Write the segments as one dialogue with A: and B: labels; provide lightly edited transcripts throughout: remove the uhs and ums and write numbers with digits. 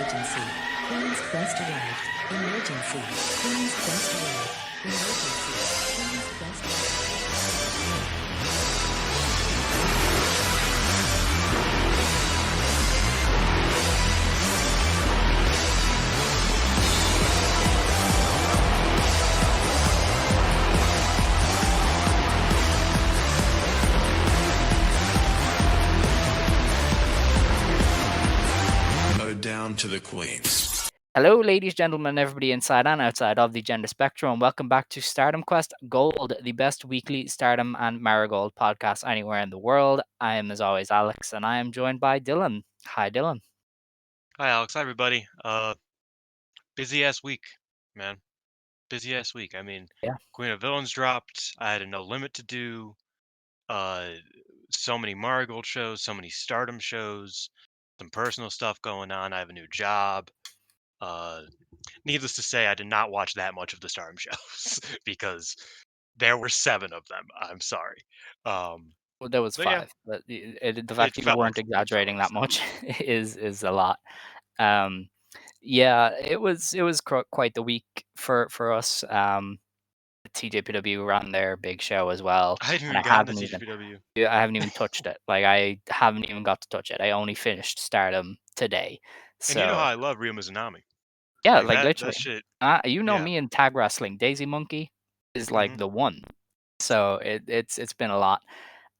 A: Emergency. Queen's Quest arrived. Emergency. Queen's Quest arrived. Emergency. Queen's Quest
B: down to the queens.
C: Hello, ladies, gentlemen, everybody inside and outside of the gender spectrum, and welcome back to Stardom Quest Gold, the best weekly Stardom and Marigold podcast anywhere in the world. I am, as always, Alex, and I am joined by Dylan. Hi, Dylan.
D: Hi, Alex. Hi, everybody. Busy ass week, man. Busy ass week. I mean,
C: Yeah.
D: Queen of Villains dropped. I had a No Limit to do. So many Marigold shows, so many Stardom shows, some personal stuff going on. I have a new job. Needless to say, I did not watch that much of the Stardom shows because there were 7 of them. I'm sorry.
C: Well, there was
D: But
C: 5,
D: yeah,
C: but the
D: it
C: fact that you
D: felt
C: weren't
D: like
C: exaggerating that
D: 7.
C: much is a lot. Yeah, it was quite the week for us. TJPW ran their big show as well,
D: I hadn't
C: and
D: even gotten to TGPW.
C: I haven't even touched it. Like, I haven't even got to touch it. I only finished Stardom today.
D: And you know how
C: So,
D: I love Ryo Mizunami.
C: yeah,
D: Like
C: like,
D: that
C: literally.
D: shit.
C: You know
D: Yeah.
C: me in tag wrestling. Daisy Monkey is like
D: Mhm.
C: the one. So it's been a lot.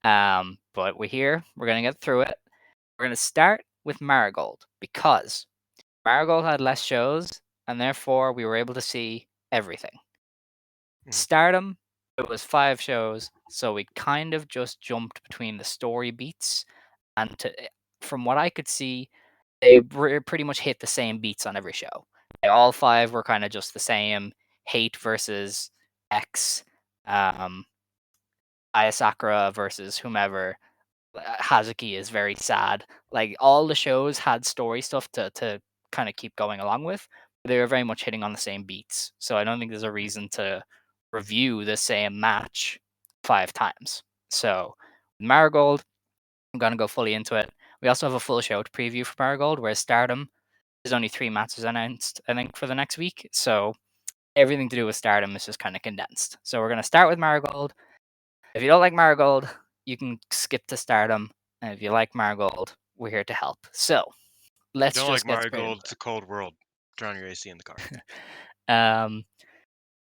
C: But we're here. We're gonna get through it. We're gonna start with Marigold because Marigold had less shows, and therefore we were able to see everything. Stardom, it was 5 shows, so we kind of just jumped between the story beats, and from what I could see, they pretty much hit the same beats on every show. All 5 were kind of just the same. Hate versus X, Aya Sakura versus whomever. Hazuki is very sad. Like, all the shows had story stuff to kind of keep going along with. They were very much hitting on the same beats, so I don't think there's a reason to review the same match 5 times. So, Marigold, I'm gonna go fully into it. We also have a full show to preview for Marigold, whereas Stardom, there's only 3 matches announced, I think, for the next week. So everything to do with Stardom is just kind of condensed. So we're gonna start with Marigold. If you don't like Marigold, you can skip to Stardom, and if you like Marigold, we're here to help. So let's
D: Don't
C: just
D: like
C: get straight
D: Marigold.
C: into
D: It's a cold world. Turn on your AC in the car.
C: it.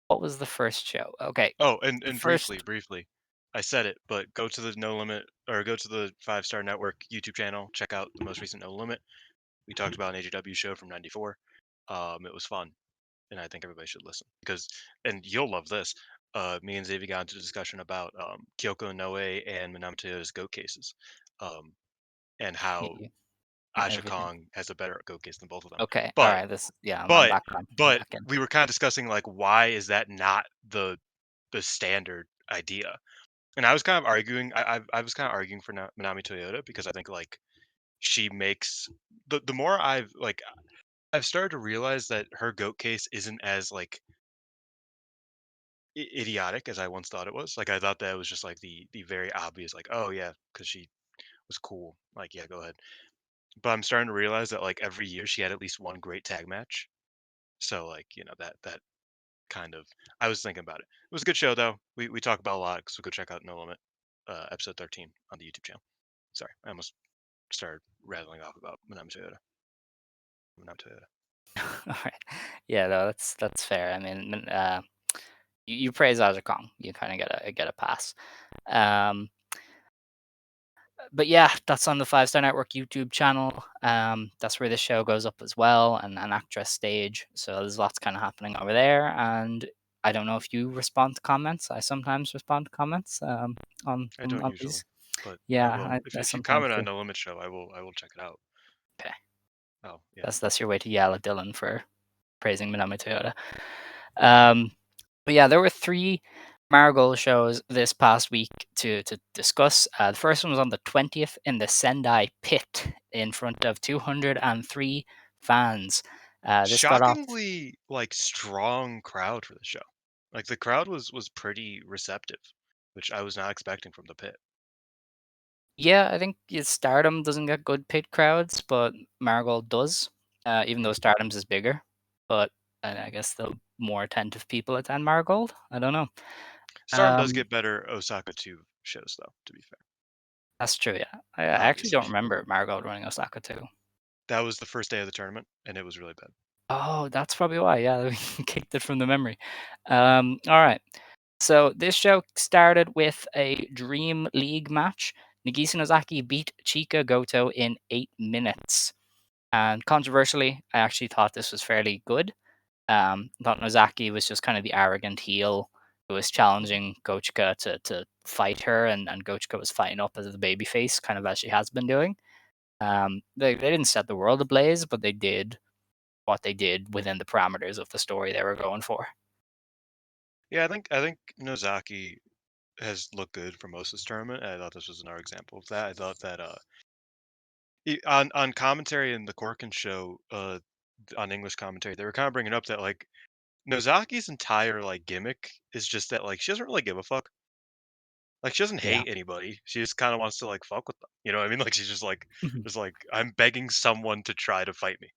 C: What was the first show? Okay,
D: Oh,
C: the
D: and
C: first.
D: briefly, I said it, but go to the No Limit or go to the 5 Star Network YouTube channel. Check out the most recent No Limit. We talked about an AJW show from '94. It was fun, and I think everybody should listen because, and you'll love this. Me and Xavier got into a discussion about Kyoko Noe and Minami Toyota's goat cases, and how Aja
C: Everything.
D: Kong has a better goat case than both of them.
C: Okay, all
D: But
C: right. I'm
D: but
C: back on.
D: but
C: Back in.
D: we were kind of discussing like why is that not the standard idea? And I was kind of arguing. I was kind of arguing for Minami Toyota because I think like she makes the more I've started to realize that her goat case isn't as like idiotic as I once thought it was. Like I thought that it was just like the very obvious like oh yeah because she was cool like yeah go ahead. But I'm starting to realize that like every year she had at least one great tag match. So like you know that kind of I was thinking about it. It was a good show though. We talk about a lot, so go check out No Limit, episode 13 on the YouTube channel. Sorry, I almost started rattling off about Minami Toyota. Minami Toyota.
C: All right. Yeah, no, that's fair. I mean, you praise Aja Kong, you kind of get a pass. But yeah, that's on the 5 Star Network YouTube channel. That's where the show goes up as well, and an actress stage. So there's lots kind of happening over there. And I don't know if you respond to comments. I sometimes respond to comments on
D: I don't usually,
C: these.
D: but
C: Yeah,
D: I will.
C: I
D: If you
C: sometimes
D: comment on
C: do.
D: No Limit show, I will check it out.
C: Okay,
D: Oh yeah.
C: that's your way to yell at Dylan for praising Minami Toyota. But yeah, there were 3 Marigold shows this past week to discuss. The first one was on the 20th in the Sendai Pit in front of 203 fans. This got off.
D: Shockingly, like strong crowd for the show. Like the crowd was pretty receptive, which I was not expecting from the pit.
C: Yeah, I think Stardom doesn't get good pit crowds, but Marigold does. even though Stardom's is bigger. But I guess the more attentive people attend Marigold. I don't know.
D: Stardom does get better Osaka 2 shows, though, to be fair.
C: That's true. Yeah, I actually
D: Obviously.
C: don't remember Marigold running Osaka too.
D: That was the first day of the tournament, and it was really bad.
C: Oh, that's probably why. Yeah, we kicked it from the memory. All right. So this show started with a Dream League match. Nagisa Nozaki beat Chika Goto in 8 minutes. And controversially, I actually thought this was fairly good. Thought Nozaki was just kind of the arrogant heel who was challenging Gochika to fight her, and Gochika was fighting up as the babyface, kind of as she has been doing. They didn't set the world ablaze, but they did what they did within the parameters of the story they were going for.
D: Yeah, I think Nozaki has looked good for most of this tournament. And I thought this was another example of that. I thought that on commentary in the Corkin show, on English commentary, they were kind of bringing up that like Nozaki's entire like gimmick is just that like she doesn't really give a fuck. Like she doesn't
C: Yeah.
D: hate anybody. She just kind of wants to like fuck with them. You know what I mean? Like she's
C: Mhm.
D: just like I'm begging someone to try to fight me.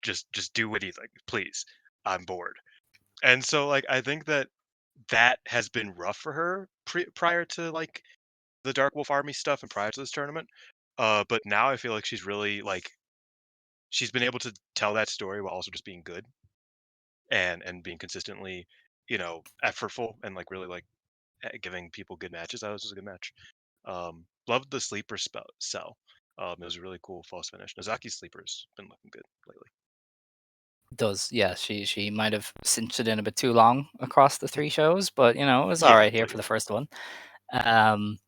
D: Just do anything, please. I'm bored. And so like I think that that has been rough for her prior to like the Dark Wolf Army stuff and prior to this tournament. But now I feel like she's really like she's been able to tell that story while also just being good and being consistently, effortful and like really like giving people good matches. That was just a good match. Loved the sleeper cell. It was a really cool false finish. Nozaki's sleeper's been looking good lately.
C: Does yeah, she might have cinched it in a bit too long across the three shows, but it was all
D: Yeah,
C: right here
D: but
C: for the first one. Um,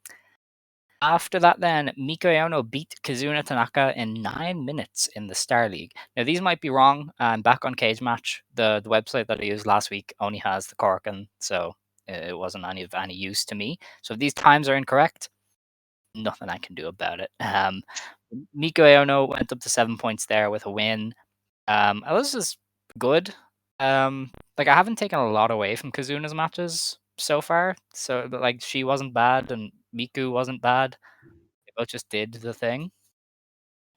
C: After that, then Miku Aono beat Kazuna Tanaka in 9 minutes in the Star League. Now these might be wrong. I'm back on Cage Match. The website that I used last week only has the Korakuen, so it wasn't any of any use to me. So if these times are incorrect, nothing I can do about it. Miku Aono went up to 7 points there with a win. It was just good. Like I haven't taken a lot away from Kazuna's matches so far. So, but like she wasn't bad and Miku wasn't bad. They both just did the thing.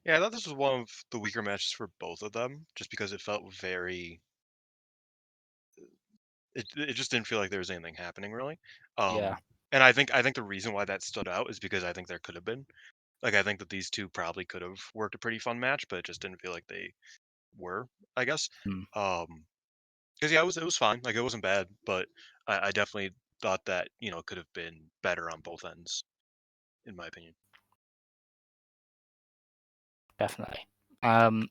D: yeah, I thought this was one of the weaker matches for both of them, just because it felt very. It just didn't feel like there was anything happening really.
C: Yeah.
D: And I think the reason why that stood out is because I think there could have been. Like I think that these two probably could have worked a pretty fun match, but it just didn't feel like they were. I guess.
C: Mm,
D: Because yeah, it was fine. Like it wasn't bad, but I definitely thought that it could have been better on both ends, in my opinion.
C: definitely. Um,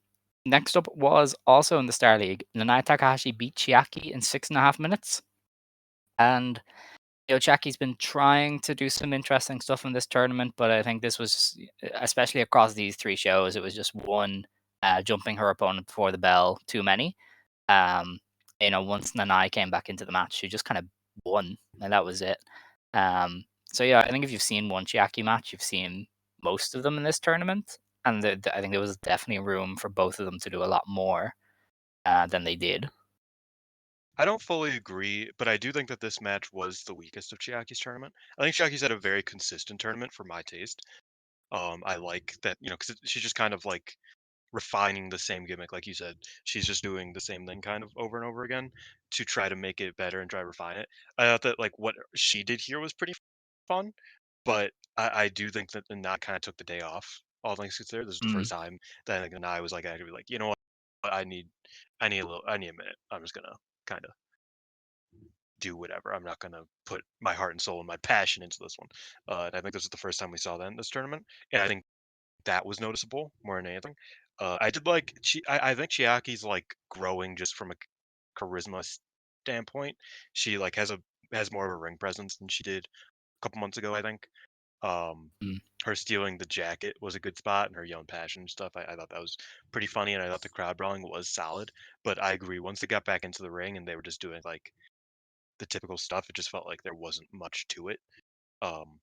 C: Next up was also in the Star League. Nanae Takahashi beat Chiaki in 6.5 minutes. And Chiaki's been trying to do some interesting stuff in this tournament, but I think this was, especially across these three shows, it was just one jumping her opponent before the bell too many. Um, once Nanae came back into the match, she just kind of won, and that was it. So yeah, I think if you've seen one Chiaki match, you've seen most of them in this tournament, and I think there was definitely room for both of them to do a lot more than they did.
D: I don't fully agree, but I do think that this match was the weakest of Chiaki's tournament. I think Chiaki's had a very consistent tournament for my taste. I like that, because she's just kind of like refining the same gimmick, like you said. She's just doing the same thing kind of over and over again to try to make it better and try to refine it. I thought that like what she did here was pretty fun, but I do think that the Nai kind of took the day off. All things considered, this is the
C: Mm,
D: first time that I think the Nai was like actually like, you know what, I need a minute. I'm just gonna kind of do whatever. I'm not gonna put my heart and soul and my passion into this one. And I think this is the first time we saw that in this tournament, and I think that was noticeable more than anything. I did like I think Chiaki's like growing just from a charisma standpoint. She like has more of a ring presence than she did a couple months ago. I think.
C: mm.
D: Her stealing the jacket was a good spot, and her yelling passion and stuff. I thought that was pretty funny, and I thought the crowd brawling was solid. But I agree. Once they got back into the ring and they were just doing like the typical stuff, it just felt like there wasn't much to it. Um,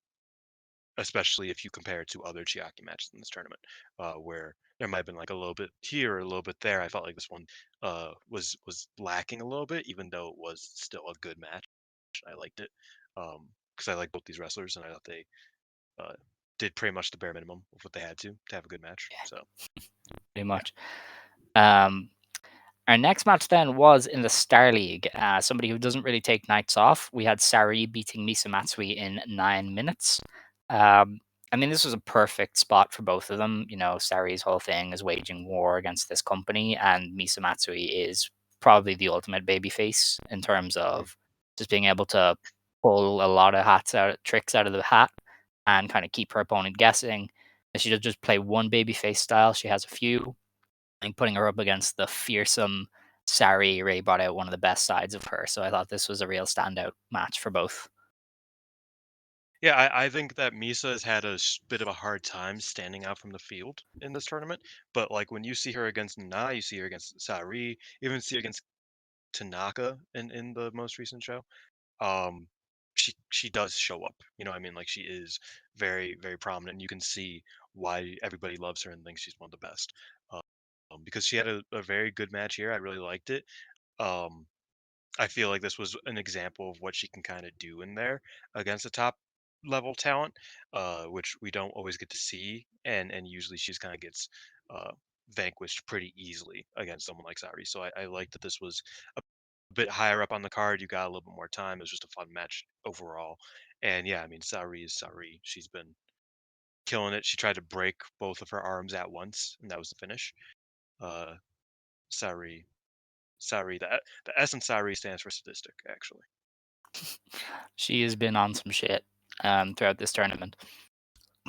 D: Especially if you compare it to other Chiaki matches in this tournament, where there might have been like a little bit here, a little bit there. I felt like this one was lacking a little bit, even though it was still a good match. I liked it because I like both these wrestlers, and I thought they uh, did pretty much the bare minimum of what they had to have a good match. So
C: Pretty
D: yeah,
C: much. Um, our next match then was in the Star League. Somebody who doesn't really take nights off. We had Sareee beating Misa Matsui in 9 minutes. I mean, this was a perfect spot for both of them. You know, Saree's whole thing is waging war against this company, and Misa Matsui is probably the ultimate babyface in terms
D: Mm.
C: of just being able to pull a lot of tricks out of the hat, and kind of keep her opponent guessing. And she doesn't just play one babyface style; she has a few. I think putting her up against the fearsome Sareee really brought out one of the best sides of her. So I thought this was a real standout match for both.
D: Yeah, I think that Misa has had a bit of a hard time standing out from the field in this tournament. But like when you see her against Nanae, you see her against Sareee, even see her against Tanaka in the most recent show. Um, she does show up. You know, what I mean, like she is very prominent. And you can see why everybody loves her and thinks she's one of the best. Because she had a very good match here. I really liked it. Um, I feel like this was an example of what she can kind of do in there against a top level talent, which we don't always get to see, and usually she's kind of gets uh, vanquished pretty easily against someone like Sareee. So I like that this was a bit higher up on the card. You got a little bit more time. It was just a fun match overall, and yeah, I mean Sareee is Sareee. She's been killing it. She tried to break both of her arms at once, and that was the finish. Uh, Sareee, Sareee. The S in Sareee stands for sadistic, actually.
C: She has been on some shit throughout this tournament.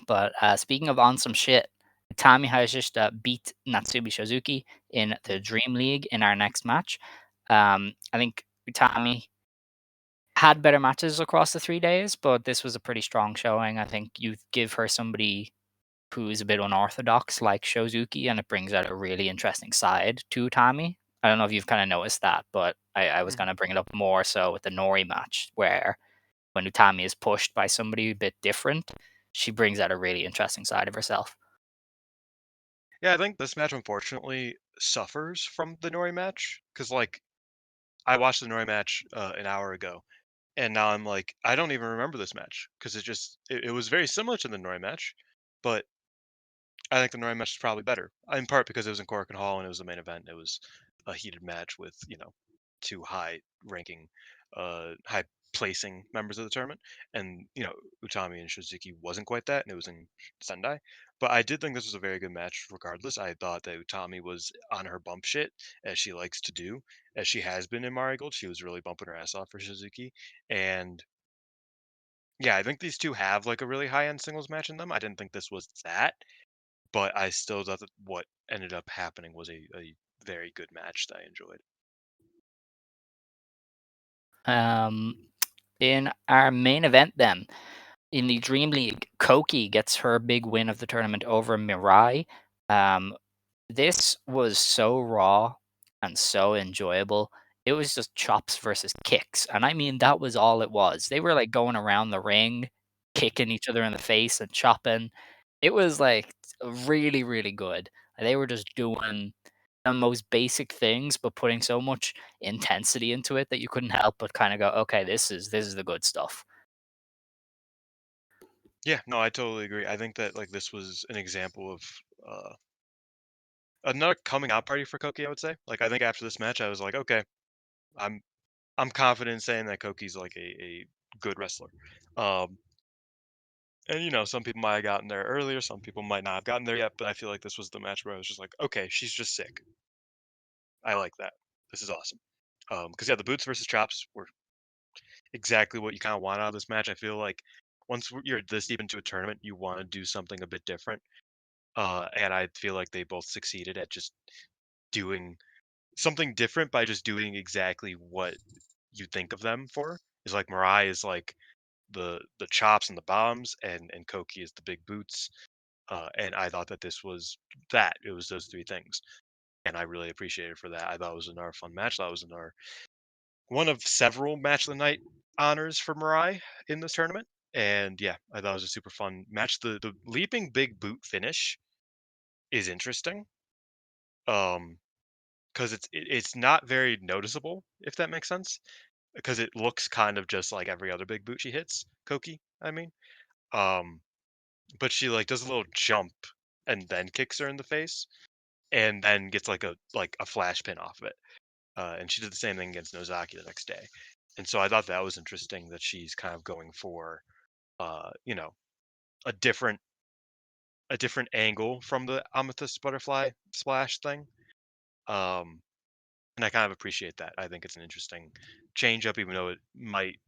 C: But speaking of on some shit, Utami Hayashishita beat Natsubi Shizuki in the Dream League in our next match. I think Utami had better matches across the 3 days, but this was a pretty strong showing. I think you give her somebody who's a bit unorthodox like Shozuki, and it brings out a really interesting side to Utami. I don't know if you've kind of noticed that, but I was going to bring it up more so with the Nori match, where when Utami is pushed by somebody a bit different, she brings out a really interesting side of herself.
D: Yeah, I think this match unfortunately suffers from the Nori match because, like, I watched the Nori match an hour ago, and now I'm like, I don't even remember this match because it was very similar to the Nori match, but I think the Nori match is probably better, in part because it was in Korakuen Hall and it was the main event. It was a heated match with two high-ranking, high placing members of the tournament, and Utami and Shizuki wasn't quite that, and it was in Sendai. But I did think this was a very good match, regardless. I thought that Utami was on her bump shit as she likes to do, as she has been in Marigold. She was really bumping her ass off for Shizuki, and yeah, I think these two have like a really high-end singles match in them. I didn't think this was that, but I still thought that what ended up happening was a very good match that I enjoyed.
C: Um, in our main event, then, in the Dream League, Koki gets her big win of the tournament over Mirai. Um, this was so raw and so enjoyable. It was just chops versus kicks, and I mean that was all it was. They were like going around the ring, kicking each other in the face and chopping. It was like really good. They were just doing the most basic things, but putting so much intensity into it that you couldn't help but kind of go, okay, this is the good stuff.
D: Yeah, no, I totally agree. I think that like this was an example of another coming out party for Koki. I would say. Like I think after this match, I was like, okay, I'm I'm confident in saying that Koki's like a good wrestler. Um, and some people might have gotten there earlier, some people might not have gotten there yet, but I feel like this was the match where I was just like, okay, she's just sick. I like that. This is awesome. Because yeah, the boots versus chops were exactly what you kind of want out of this match. I feel like once you're this deep into a tournament, you want to do something a bit different. And I feel like they both succeeded at just doing something different by just doing exactly what you think of them for. Is like Mirai is like the chops and the bombs, and Koki is the big boots. And I thought that this was that. It was those three things, and I really appreciated for that. I thought it was another fun match. That was another one of several match of the night honors for Mirai in this tournament. And yeah, I thought it was a super fun match. The leaping big boot finish is interesting. Because it's not very noticeable, if that makes sense. Because it looks kind of just like every other big boot she hits, Koki, I mean. Um, but she like does a little jump and then kicks her in the face. and then gets like a flash pin off of it. And she did the same thing against Nozaki the next day. And so I thought that was interesting that she's kind of going for you know, a different angle from the amethyst butterfly splash thing. Um, and I kind of appreciate that. I think it's an interesting change up, even though it might,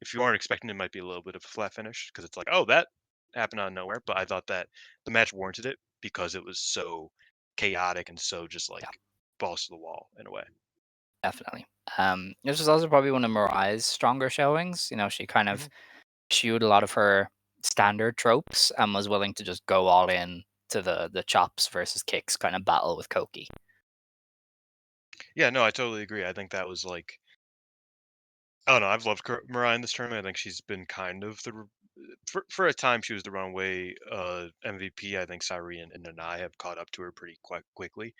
D: if you aren't expecting it, might be a little bit of a flat finish because it's like, oh, that happened out of nowhere. But I thought that the match warranted it because it was so chaotic and so just like
C: Yeah,
D: balls to the wall in a way.
C: definitely. This was also probably one of Mariah's stronger showings. She kind
D: hmm
C: of shewed a lot of her standard tropes and was willing to just go all in to the chops versus kicks kind of battle with Koki.
D: Yeah, no, I totally agree. I think that was like, I don't know. I've loved Mariah in this tournament. I think she's been kind of for a time she was the runaway MVP. I think Sareee and Nanae have caught up to her pretty quickly.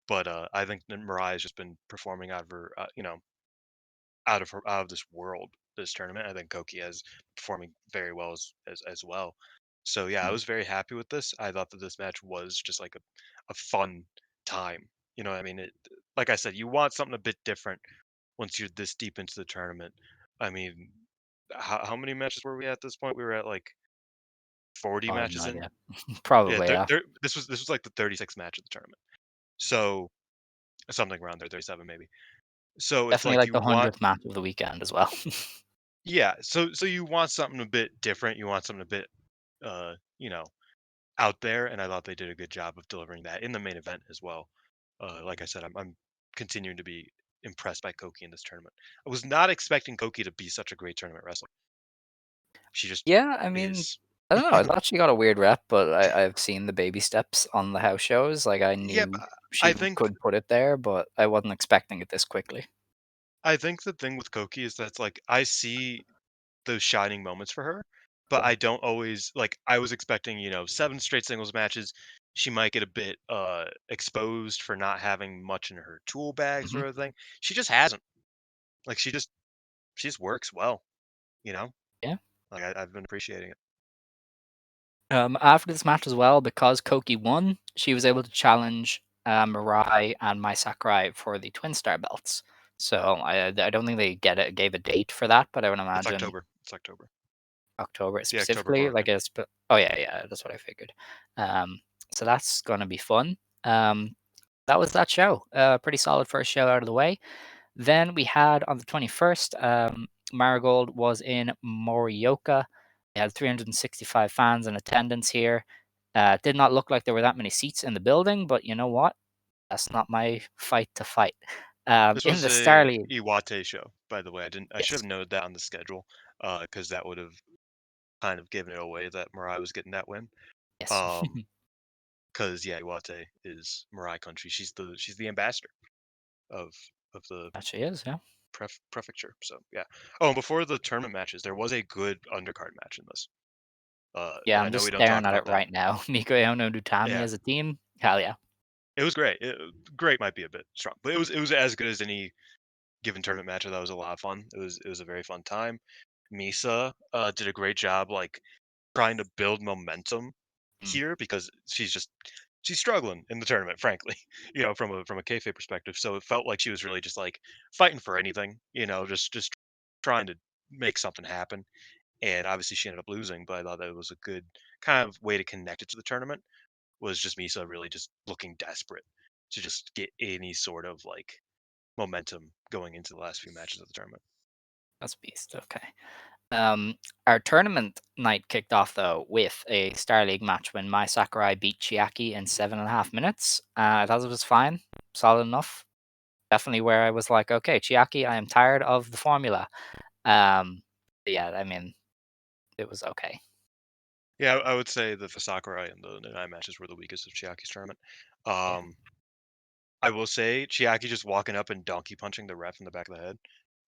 D: But I think that Mariah's just been performing out of her, out of this world this tournament. I think Koki has performing very well as well. So yeah, I
C: Mm.
D: was very happy with this. I thought that this match was just like a fun time. You know what I mean? Like I said, you want something a bit different once you're this deep into the tournament. I mean, how many matches were we at this point? We were at like 40
C: Oh, I have no
D: matches in.
C: idea.
D: Yeah,
C: Probably, yeah.
D: this was like the 36th match of the tournament. So something around there, 37 maybe. So it's
C: Definitely
D: like
C: like
D: you
C: the
D: want,
C: 100th match of the weekend as well.
D: yeah. So you want something a bit different. You want something a bit, uh, you know, out there. And I thought they did a good job of delivering that in the main event as well. Like I said, I'm continuing to be impressed by Koki in this tournament. I was not expecting Koki to be such a great tournament wrestler. She just
C: Yeah, I mean,
D: is.
C: I don't know. I thought she got a weird rep, but I've seen the baby steps on the house shows. Like I
D: Yep.
C: knew
D: I
C: she
D: think
C: could put it there, but I wasn't expecting it this quickly.
D: I think the thing with Koki is that's like I see those shining moments for her, but
C: Yeah.
D: I don't always like I was expecting, 7 straight singles matches. She might get a bit exposed for not having much in her tool bag
C: hmm
D: sort of thing. She just hasn't. Like she just works well, you know?
C: Yeah.
D: Like I've been appreciating it.
C: After this match as well, because Koki won, she was able to challenge Mirai and Mai Sakurai for the Twin Star belts. So I don't think they gave a date for that, but I would
D: It's
C: imagine
D: October. It's October.
C: October
D: The October
C: specifically. Like
D: Korakuen.
C: it's oh yeah, yeah, that's what I figured. Um, so that's gonna be fun. That was that show. Pretty solid first show out of the way. Then we had on the 21st, Marigold was in Morioka. They had 365 fans in attendance here. Did not look like there were that many seats in the building, but you know what? That's not my fight to fight.
D: This
C: In
D: was
C: the Star
D: a
C: League,
D: Iwate show, by the way. I should
C: yes,
D: have noted that on the schedule, because that would have kind of given it away that Mariah was getting that win.
C: yes,
D: Um, because yeah, Iwate is Mirai country. She's the ambassador of the
C: that she is. Yeah,
D: prefecture. So yeah. Oh, and before the tournament matches, there was a good undercard match in this.
C: yeah.
D: And I
C: I'm
D: know
C: just
D: we don't
C: staring
D: talk
C: at
D: about
C: it
D: that.
C: right now. Miku Aono and Utami
D: Yeah,
C: as a team. Hell yeah.
D: it was great. Great might be a bit strong, but it was as good as any given tournament match. That was a lot of fun. It was a very fun time. Misa did a great job, like trying to build momentum
C: Mm,
D: here because she's struggling in the tournament, frankly, from a kayfabe perspective. So it felt like she was really just like fighting for anything, just trying to make something happen. And obviously she ended up losing, but I thought that it was a good kind of way to connect it to the tournament. Was just Misa really just looking desperate to just get any sort of like momentum going into the last few matches of the tournament.
C: that's a beast. Okay. Our tournament night kicked off though with a Star League match when Mai Sakurai beat Chiaki in 7.5 minutes. I thought it was fine, solid enough. Definitely where I was like, okay, Chiaki, I am tired of the formula. But yeah, I mean, it was okay.
D: Yeah, I would say that the Sakurai and the Nanae matches were the weakest of Chiaki's tournament.
C: Yeah,
D: Um, I will say Chiaki just walking up and donkey punching the ref in the back of the head,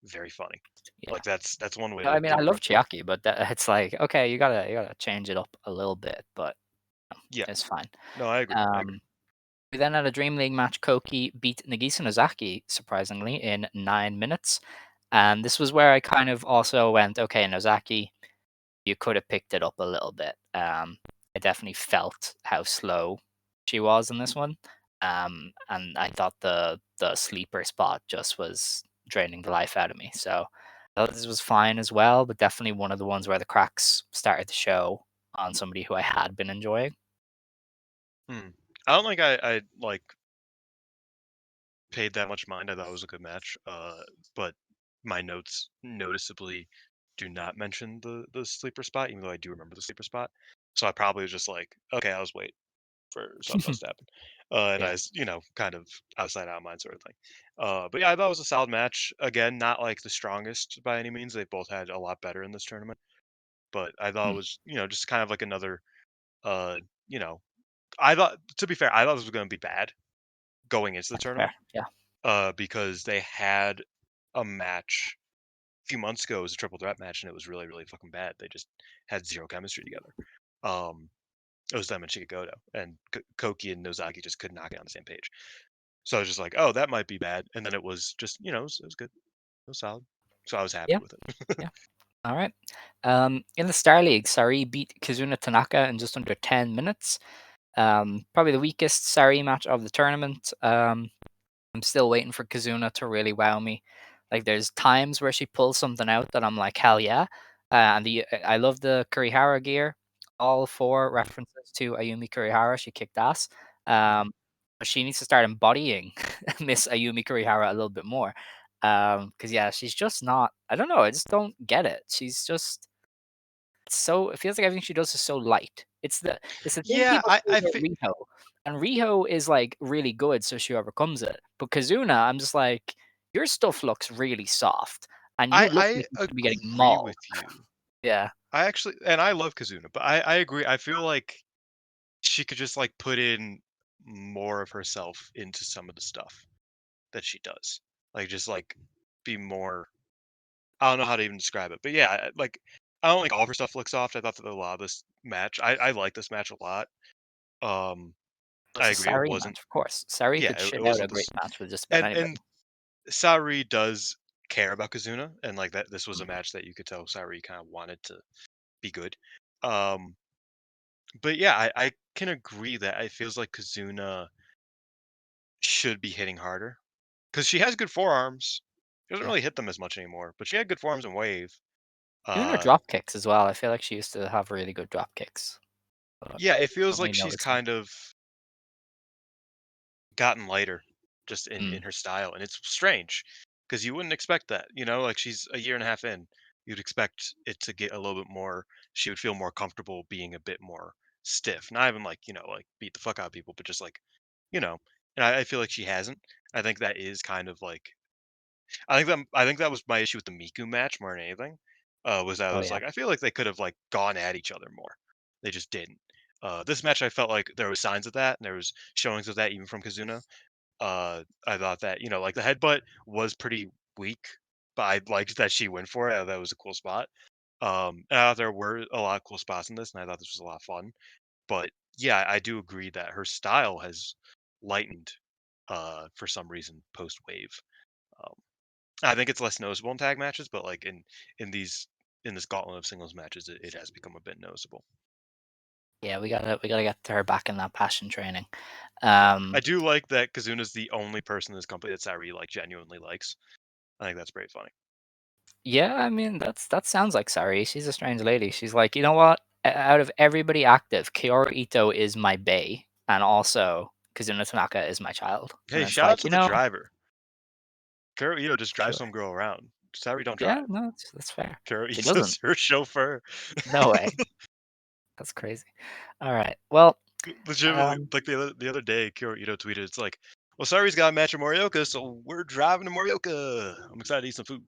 D: very funny.
C: yeah.
D: Like that's one way
C: No, I
D: to
C: mean, I
D: deliver
C: love
D: a point.
C: Chiaki, but it's like, okay, you gotta change it up a little bit, but
D: Yeah,
C: it's fine.
D: no, I agree. I agree.
C: Um, we then had a Dream League match. Koki beat Nagisa Nozaki, surprisingly, in 9 minutes. And this was where I kind of also went, okay, Nozaki, you could have picked it up a little bit. I definitely felt how slow she was in this one. And I thought the sleeper spot just was draining the life out of me. So I thought this was fine as well, but definitely one of the ones where the cracks started to show on somebody who I had been enjoying.
D: Hmm. I don't think I like paid that much mind. I thought it was a good match. But my notes noticeably do not mention the sleeper spot, even though I do remember the sleeper spot. So I probably was just like, okay, I was waiting for something else to happen. And I
C: Yeah.
D: was, kind of outside out of mind sort of thing. But yeah, I thought it was a solid match. Again, not like the strongest by any means. They both had a lot better in this tournament. But I thought it
C: Mm,
D: was, just kind of like another, uh, you know, I thought, to be fair, I thought this was going to be bad going into the
C: that's fair.
D: tournament,
C: Yeah.
D: because they had a match a few months ago. It was a triple threat match, and it was really, really fucking bad. They just had zero chemistry together. Um, it was them and Shigegoto, and Koki and Nozaki just could not get on the same page. So I was just like, oh, that might be bad. And then it was just, it was good. It was solid. So I was happy
C: Yeah.
D: with it.
C: Yeah. All right. In the Star League, Sareee beat Kazuna Tanaka in just under 10 minutes. Probably the weakest Sareee match of the tournament. I'm still waiting for Kazuna to really wow me. Like there's times where she pulls something out that I'm like, hell yeah. I love the Kurihara gear. All four references to Ayumi Kurihara. She kicked ass.
D: Mhm.
C: But she needs to start embodying Miss Ayumi Kurihara a little bit more. Because yeah, she's just not. I don't know. I just don't get it. She's just so. It feels like everything she does is so light. It's the thing
D: Yeah,
C: people say
D: I
C: about
D: think,
C: Riho, and Riho is like really good, so she overcomes it. But Kazuna, I'm just like, your stuff looks really soft, and you look
D: I
C: like you should be getting
D: agree
C: mauled.
D: with you.
C: Yeah,
D: I actually, and I love Kazuna, but I agree. I feel like she could just like put in more of herself into some of the stuff that she does. Like just like be more. I don't know how to even describe it, but yeah, like I don't think all of her stuff looks soft. I thought that a lot of this match, I like this match a lot. Um, I
C: it's a
D: agree, it
C: Sareee
D: wasn't.
C: match, of course. Sareee
D: Yeah,
C: could
D: it
C: shit out a
D: wasn't
C: great
D: this,
C: match with just about
D: and
C: anybody.
D: Sareee does care about Kazuna, and like that, this was a match that you could tell Sareee kind of wanted to be good. Um, but yeah, I can agree that it feels like Kazuna should be hitting harder because she has good forearms. She doesn't
C: Yeah,
D: really hit them as much anymore, but she had good forearms in Wave.
C: even her
D: Uh,
C: drop kicks as well. I feel like she used to have really good drop kicks. But
D: yeah,
C: I
D: it feels
C: don't really
D: like she's
C: notice them.
D: kind of gotten lighter just
C: Mm,
D: in her style, and it's strange because you wouldn't expect that. Like she's a year and a half in. You'd expect it to get a little bit more. She would feel more comfortable being a bit more stiff. Not even like like beat the fuck out of people, but just like you know. And I feel like she hasn't. I think that is kind of like I think that was my issue with the Miku match more than anything. Was that I
C: oh
D: was
C: yeah.
D: like, I feel like they could have like gone at each other more. They just didn't. This match, I felt like there was signs of that, and there was showings of that even from Kazuna. I thought that like the headbutt was pretty weak, but I liked that she went for it. That was a cool spot. And I thought there were a lot of cool spots in this, and I thought this was a lot of fun. But yeah, I do agree that her style has lightened for some reason post wave. Um, I think it's less noticeable in tag matches, but like in these in this gauntlet of singles matches, it has become a bit noticeable.
C: Yeah, we gotta get her back in that passion training.
D: Yeah, I
C: Um,
D: do like that Kazuna's the only person in this company that Sareee like genuinely likes. I think that's pretty funny.
C: yeah, I mean that sounds like Sari. She's a strange lady. She's like, you know what? Out of everybody active, Kiyoru Ito is my bae, and also Kazuna Tanaka is my child. And
D: Hey,
C: it's
D: shout out
C: like,
D: to the
C: you know,
D: driver. Kuro just drives
C: sure,
D: some girl around. Sareee don't
C: yeah,
D: drive.
C: no, that's fair.
D: Kuro
C: She doesn't.
D: her chauffeur.
C: No way. That's crazy. All right. Well,
D: Legitimately,
C: um,
D: like the other day, Kuro tweeted, "It's like, well, Saree's got a match at Morioka, so we're driving to Morioka. I'm excited to eat some food."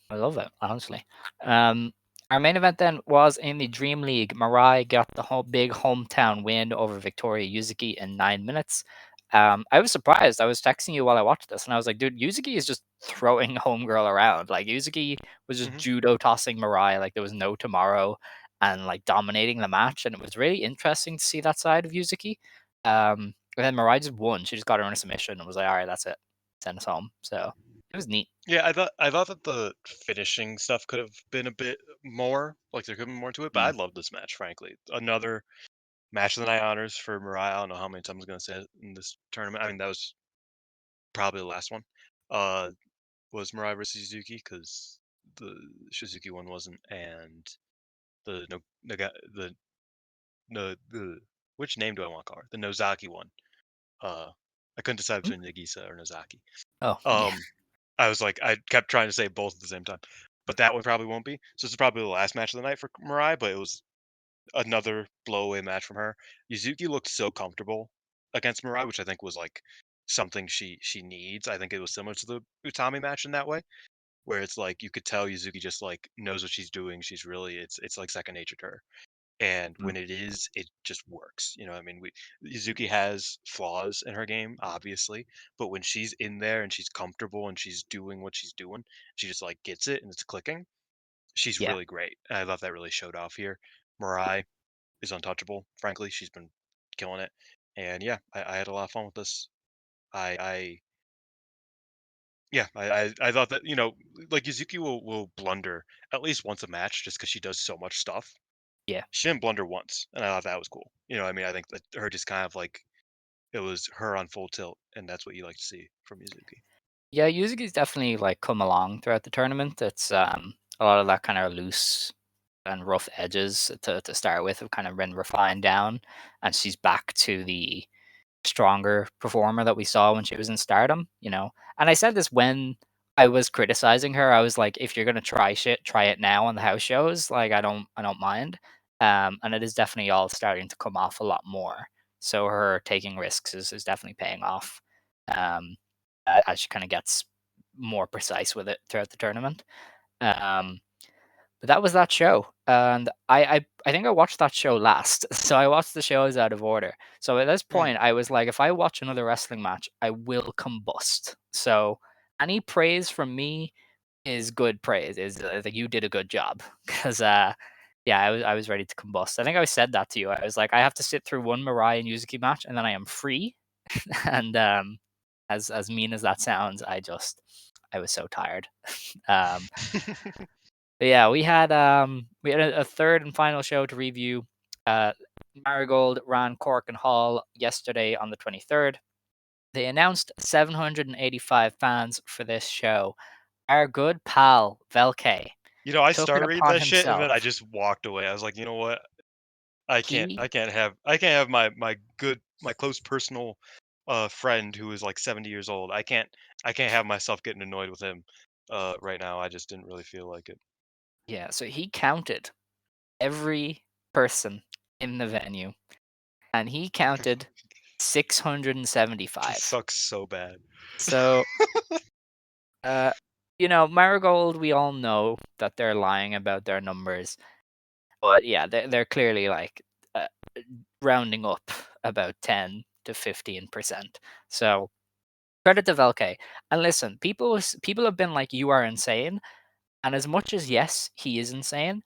C: I love it, honestly. Um, our main event then was in the Dream League. Mirai got the whole big hometown win over Victoria Yuzuki in 9 minutes. I was surprised. I was texting you while I watched this, and I was like, dude, Yuzuki is just throwing homegirl around. Like, Yuzuki was just
D: hmm
C: judo tossing Mirai like there was no tomorrow and like dominating the match. And it was really interesting to see that side of Yuzuki. And then Mirai just won. She just got her in a submission and was like, all right, that's it. Send us home. So it was neat.
D: Yeah, I thought that the finishing stuff could have been a bit more. Like there could have been more to it, but I
C: Mm.
D: love this match, frankly. Another. Match of the night honors for Mirai. I don't know how many times I'm gonna say it in this tournament. I mean, that was probably the last one. Was Mirai versus Suzuki because the Suzuki one wasn't, and the the no the which name do I want to call her? The Nozaki one. I couldn't decide
C: Hmm?
D: between Nagisa or Nozaki.
C: Oh, yeah.
D: Um, I was like, I kept trying to say both at the same time, but that one probably won't be. So this is probably the last match of the night for Mirai, but it was another blowaway match from her. Yuzuki looked so comfortable against Mirai, which I think was like something she needs. I think it was similar to the Utami match in that way, where it's like you could tell Yuzuki just like knows what she's doing. She's really it's like second nature to her. And
C: Mm.
D: when it is, it just works. I mean, Yuzuki has flaws in her game, obviously, but when she's in there and she's comfortable and she's doing what she's doing, she just like gets it and it's clicking. She's
C: Yeah.
D: really great. And I thought that really showed off here. Mirai is untouchable. Frankly, she's been killing it. And yeah, I had a lot of fun with this. I yeah, I thought that like Yuzuki will blunder at least once a match just because she does so much stuff.
C: Yeah.
D: She didn't blunder once, and I thought that was cool. I mean, I think that her just kind of like it was her on full tilt, and that's what you like to see from Yuzuki.
C: Yeah, Yuzuki's definitely like come along throughout the tournament. It's a lot of that kind of loose and rough edges to start with have kind of been refined down, and she's back to the stronger performer that we saw when she was in Stardom. And I said this when I was criticizing her. I was like, if you're gonna try shit, try it now on the house shows. Like I don't mind. And it is definitely all starting to come off a lot more. So her taking risks is definitely paying off. Um, as she kind of gets more precise with it throughout the tournament. Um, but that was that show, and I think I watched that show last, so I watched the shows out of order. So at this
D: Mm.
C: point, I was like, if I watch another wrestling match, I will combust. So any praise from me is good praise. Is that you did a good job because yeah, I was ready to combust. I think I said that to you. I was like, I have to sit through one Mirai and Yuzuki match, and then I am free. And as mean as that sounds, I was so tired. um, but yeah, we had a third and final show to review. Uh, Marigold ran Korakuen Hall yesterday on the 23rd. They announced 785 fans for this show. Our good pal Velke
D: I
C: took it
D: start reading
C: upon
D: that shit, and then I
C: himself.
D: just walked away. I was like, you know what? I can't I
C: He
D: can't have I can't have my close personal friend who is like 70 years old. I can't have myself getting annoyed with him right now. I just didn't really feel like it.
C: Yeah, so he counted every person in the venue, and he counted
D: He
C: 675.
D: sucks so bad.
C: So Uh, Marigold, we all know that they're lying about their numbers, but yeah, they're clearly like uh, rounding up about 10 to 15%. So credit to Velke. And listen, people have been like, "You are insane," and as much as yes, he is insane.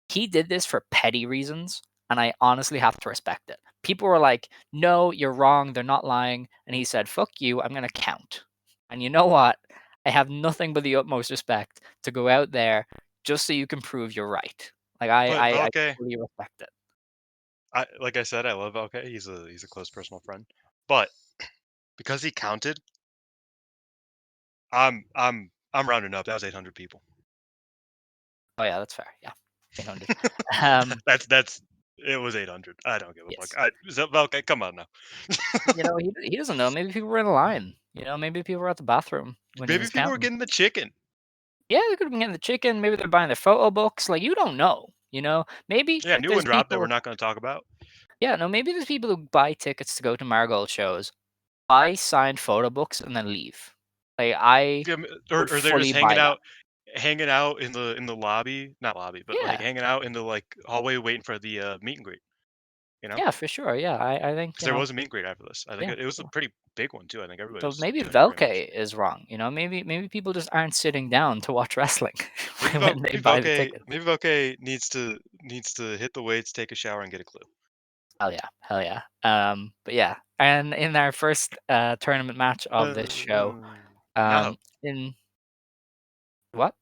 C: He did this for petty reasons, and I honestly have to respect it. People were like, "No, you're wrong. They're not lying." And he said, "Fuck you. I'm going to count." And you know what? I have nothing but the utmost respect to go out there just so you can prove you're right. Like
D: But
C: I
D: Valke,
C: fully respect it.
D: like I said, I love Valke. He's a close personal friend. But because he counted, I'm rounding up. That was 800 people.
C: Oh yeah, that's fair. Yeah, 800. Um,
D: That's it was 800. I don't give a fuck.
C: yes.
D: Valke, come on now.
C: He doesn't know. Maybe people were in line. Maybe people were at the bathroom when he
D: Maybe
C: was
D: people were
C: counting.
D: getting the chicken.
C: Yeah, they could have been getting the chicken. Maybe they're buying their photo books. Like you don't know. Maybe
D: Yeah, new one
C: there's
D: dropped that we're
C: people.
D: not going to talk about.
C: Yeah, no, maybe there's people who buy tickets to go to Marigold shows, buy signed photo books, and then leave. Like I
D: Yeah,
C: would
D: or they're just
C: fully buy that.
D: hanging out in the lobby, not lobby, but like
C: Yeah,
D: hanging out in the like hallway waiting for the meet and greet. You know,
C: yeah, for sure. Yeah, I think
D: because there was a meet and greet after this. I think
C: yeah,
D: it
C: for
D: was a
C: sure.
D: pretty big one too. I think everybody
C: So
D: was
C: maybe
D: enjoying it very much.
C: Velke is wrong. Maybe people just aren't sitting down to watch wrestling when they buy the ticket.
D: Maybe Valke needs to hit the weights, take a shower, and get a clue.
C: Hell yeah, hell yeah. But yeah, and in our first tournament match of this show,
D: Naho,
C: in what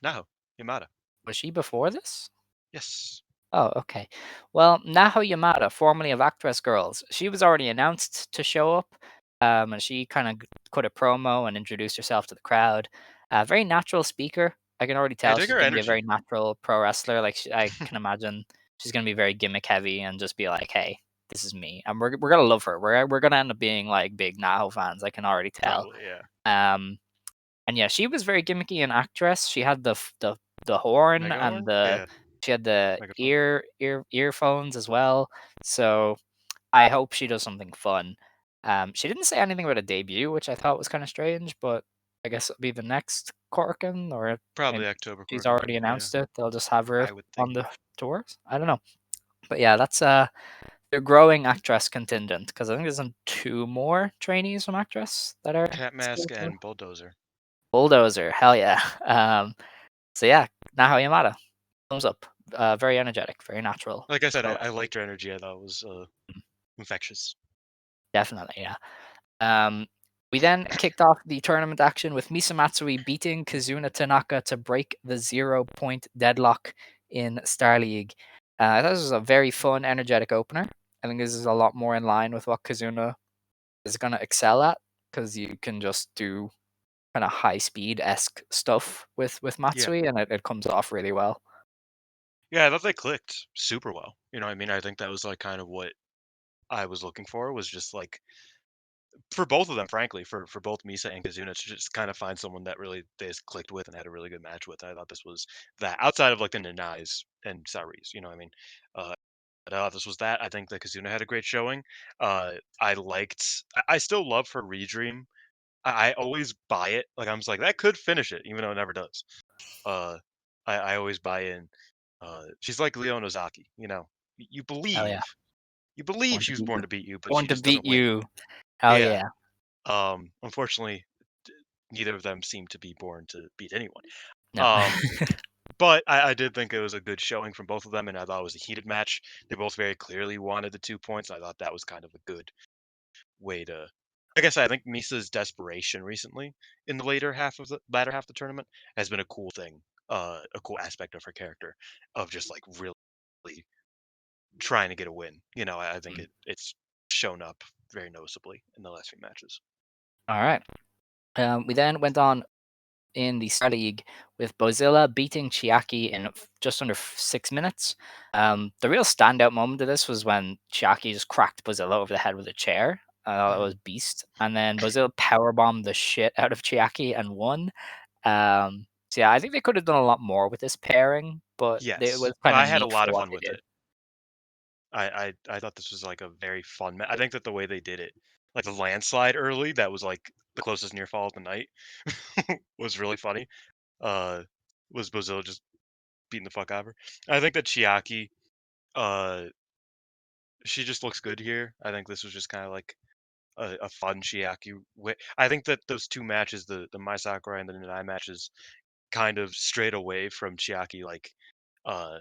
D: Naho, Yamada.
C: was she before this?
D: Yes.
C: Oh, okay. Well, Naho Yamada, formerly of Actress Girls, she was already announced to show up, and she kind of cut a promo and introduced herself to the crowd. Very natural speaker. I can already
D: I
C: tell
D: dig
C: she's
D: her
C: going to be a very
D: energy.
C: natural pro wrestler. Like I can imagine she's going to be very gimmick heavy and just be like, "Hey, this is me," and we're gonna love her. We're gonna end up being like big Naho fans. I can already tell.
D: Probably, yeah.
C: Um, and yeah, she was very gimmicky an actress. She had the horn
D: Mega
C: and
D: Horn?
C: the
D: Yeah,
C: she had the
D: Megaphone.
C: earphones as well. So I hope she does something fun. She didn't say anything about a debut, which I thought was kind of strange, but I guess it'll be the next Korakuen, or maybe
D: Probably October
C: she's
D: Korakuen,
C: already
D: yeah,
C: announced it. They'll just have her
D: I would
C: on
D: think.
C: the tours. I don't know, but yeah, that's their growing actress contingent because I think there's two more trainees from actress that are
D: Cat
C: still
D: Mask
C: to
D: and Bulldozer.
C: bulldozer. Hell yeah. So yeah, Naho Yamada, thumbs up. Very energetic, very natural.
D: Like I said,
C: Pro
D: I
C: wrestler.
D: liked her energy. I thought it was infectious.
C: Definitely, yeah. We then kicked off the tournament action with Misa Matsui beating Kazuna Tanaka to break the 0 point deadlock in Star League. I thought this was a very fun, energetic opener. I think this is a lot more in line with what Kazuna is going to excel at because you can just do kind of high speed esque stuff with
D: Yeah.
C: Matsui, and it comes off really well.
D: Yeah, I thought they clicked super well. You know what I mean? I think that was like kind of what I was looking for was just like for both of them, frankly, for both Misa and Kazuna to just kind of find someone that really they just clicked with and had a really good match with. I thought this was that outside of like the Nanais and Sarees, you know what I mean? But I thought this was that. I think that Kazuna had a great showing. I liked. I still love her redream. I always buy it. Like I'm just like that could finish it, even though it never does. Uh, I always buy in. She's like Leo Nozaki, you know. You
C: Hell yeah.
D: believe, you believe
C: Born to
D: she was
C: beat
D: born
C: you.
D: to beat you, but
C: Born
D: she
C: to
D: just
C: beat
D: doesn't win.
C: you. Hell
D: Yeah.
C: yeah.
D: Unfortunately, neither of them seem to be born to beat anyone.
C: No.
D: Um, but I did think it was a good showing from both of them, and I thought it was a heated match. They both very clearly wanted the 2 points. I thought that was kind of a good way to. Like I said, I think Misa's desperation recently in the latter half of the tournament has been a cool thing, a cool aspect of her character, of just like really trying to get a win. You know, I think
C: Mm.
D: it's shown up very noticeably in the last few matches.
C: All right. We then went on in the Star League with Bozilla beating Chiaki in just under 6 minutes. The real standout moment of this was when Chiaki just cracked Bozilla over the head with a chair. I thought it
D: Mhm.
C: was beast. And then Bozilla powerbombed the shit out of Chiaki and won. So yeah, I think they could have done a lot more with this pairing, but it was
D: Yes,
C: kind of
D: I had a
C: neat
D: lot
C: for
D: of
C: what
D: fun
C: they
D: with
C: did.
D: it. I thought this was like a very fun. I think that the way they did it, like the landslide early, that was like the closest near fall of the night, was really funny. Uh, was Bozilla just beating the fuck out of her? I think that Chiaki, uh, she just looks good here. I think this was just kind of like a fun Chiaki. I think that those two matches, the Mai Sakurai and the Nanae matches, kind of strayed away from Chiaki. Like, uh,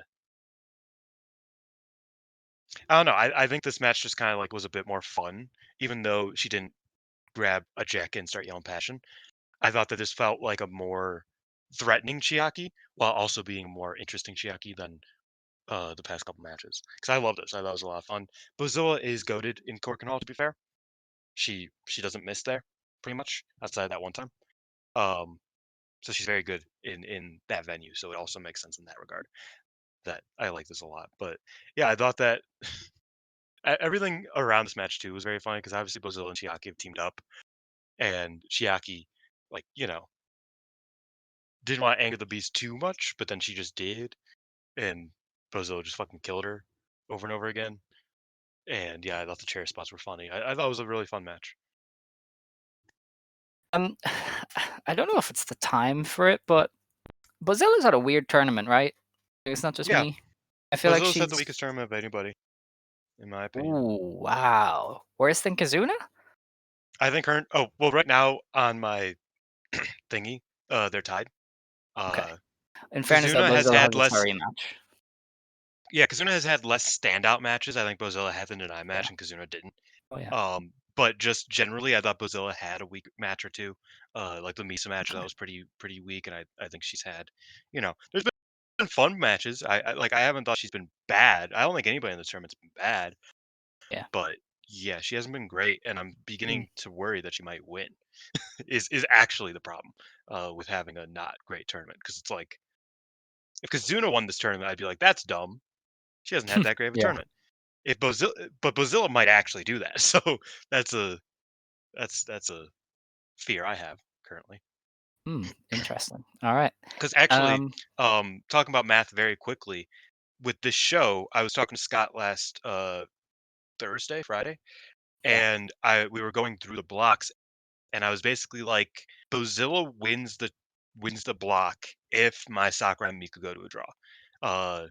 D: I don't know. I think this match just kind of like was a bit more fun, even though she didn't grab a jacket and start yelling passion. I thought that this felt like a more threatening Chiaki, while also being a more interesting Chiaki than the past couple matches. Because I love this. I thought it was a lot of fun. Bozilla is goaded in Korakuen Hall. To be fair, she doesn't miss there pretty much outside that one time. Um, so she's very good in that venue. So it also makes sense in that regard. That I like this a lot. But yeah, I thought that everything around this match too was very funny because obviously Bozilla and Chiaki have teamed up, and Chiaki, like didn't want to anger the beast too much, but then she just did, and Bozilla just fucking killed her over and over again. And yeah, I thought the chair spots were funny. I thought it was a really fun match.
C: Um, I don't know if it's the time for it, but Bozilla's had a weird tournament, right? It's not just
D: Yeah,
C: me. I feel like
D: Bozilla's had the
C: she's.
D: weakest tournament of anybody, in my opinion.
C: Ooh, wow. Worse than Kazuna?
D: I think her. Oh well, right now on my thingy, they're tied.
C: Okay.
D: Uh,
C: In fairness, though,
D: Kazuna has
C: Bozilla
D: had
C: has a
D: less.
C: Sareee match.
D: Yeah, Kazuna has had less standout matches. I think Bozilla had the Nanae
C: Yeah.
D: match and Kazuna didn't.
C: Oh yeah.
D: But just generally, I thought Bozilla had a weak match or two. Like the Misa match, that
C: Okay.
D: was pretty weak, and I think she's had, there's been been fun matches. I haven't thought she's been bad. I don't think anybody in this tournament's been bad,
C: Yeah.
D: but yeah, she hasn't been great, and I'm
C: Mm.
D: beginning to worry that she might win. Is actually the problem with having a not great tournament because it's like if Kazuna won this tournament, I'd be like, that's dumb. She hasn't had that great of a
C: Yeah.
D: tournament. If Bozilla, but Bozilla might actually do that. So that's a that's a fear I have currently.
C: Interesting. All right.
D: Because actually,
C: Um,
D: talking about math very quickly with this show, I was talking to Scott last Thursday, Friday,
C: yeah.
D: and I we were going through the blocks, and I was basically like, Bozilla wins the block if my Sakurai and Miku go to a draw. Uh,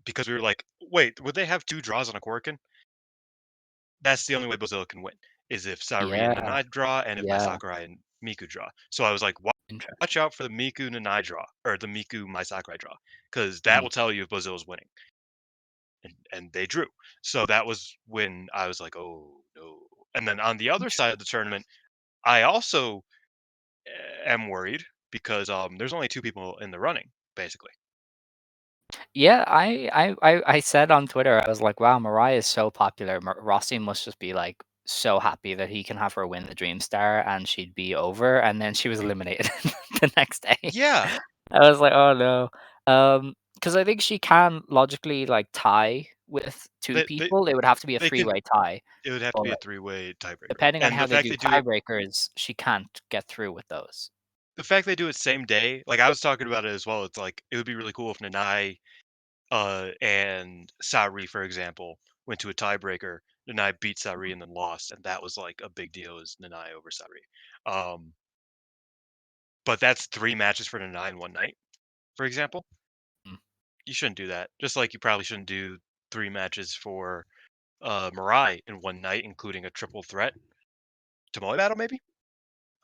D: because we were like, wait, would they have two draws on a Korakuen? That's the only way Bozilla can win is if Sareee and
C: Yeah.
D: Nanae draw, and if my
C: Yeah.
D: Sakurai and Miku draw. So I was like, watch
C: Interesting.
D: out for the Miku Nanae draw or the Miku my Sakurai draw, because that
C: Mhm.
D: will tell you if Bozilla's winning. And they drew. So that was when I was like, oh no. And then on the other side of the tournament, I also am worried because there's only two people in the running, basically.
C: Yeah, I said on Twitter, I was like, "Wow, Mariah is so popular. Rossi must just be like so happy that he can have her win the Dream Star and she'd be over." And then she was eliminated the next day.
D: Yeah,
C: I was like, "Oh no," because I think she can logically like tie with two
D: they they
C: people. It would have to be a
D: they can.
C: three-way tie,
D: It would have to
C: but
D: be a three-way tiebreaker,
C: depending on
D: and
C: how
D: the
C: they
D: fact
C: do
D: they do it,
C: tiebreakers, she can't get through with those.
D: the fact they do it same day. Like I was talking about it as well. It's like it would be really cool if Nanai and Sareee, for example, went to a tiebreaker. Nanae beat Sareee and then lost, and that was like a big deal as Nanae over Sareee. But that's three matches for Nanae in one night, for example.
C: Mm,
D: You shouldn't do that. Just like you probably shouldn't do three matches for Mirai in one night, including a triple threat Tomoe battle, maybe.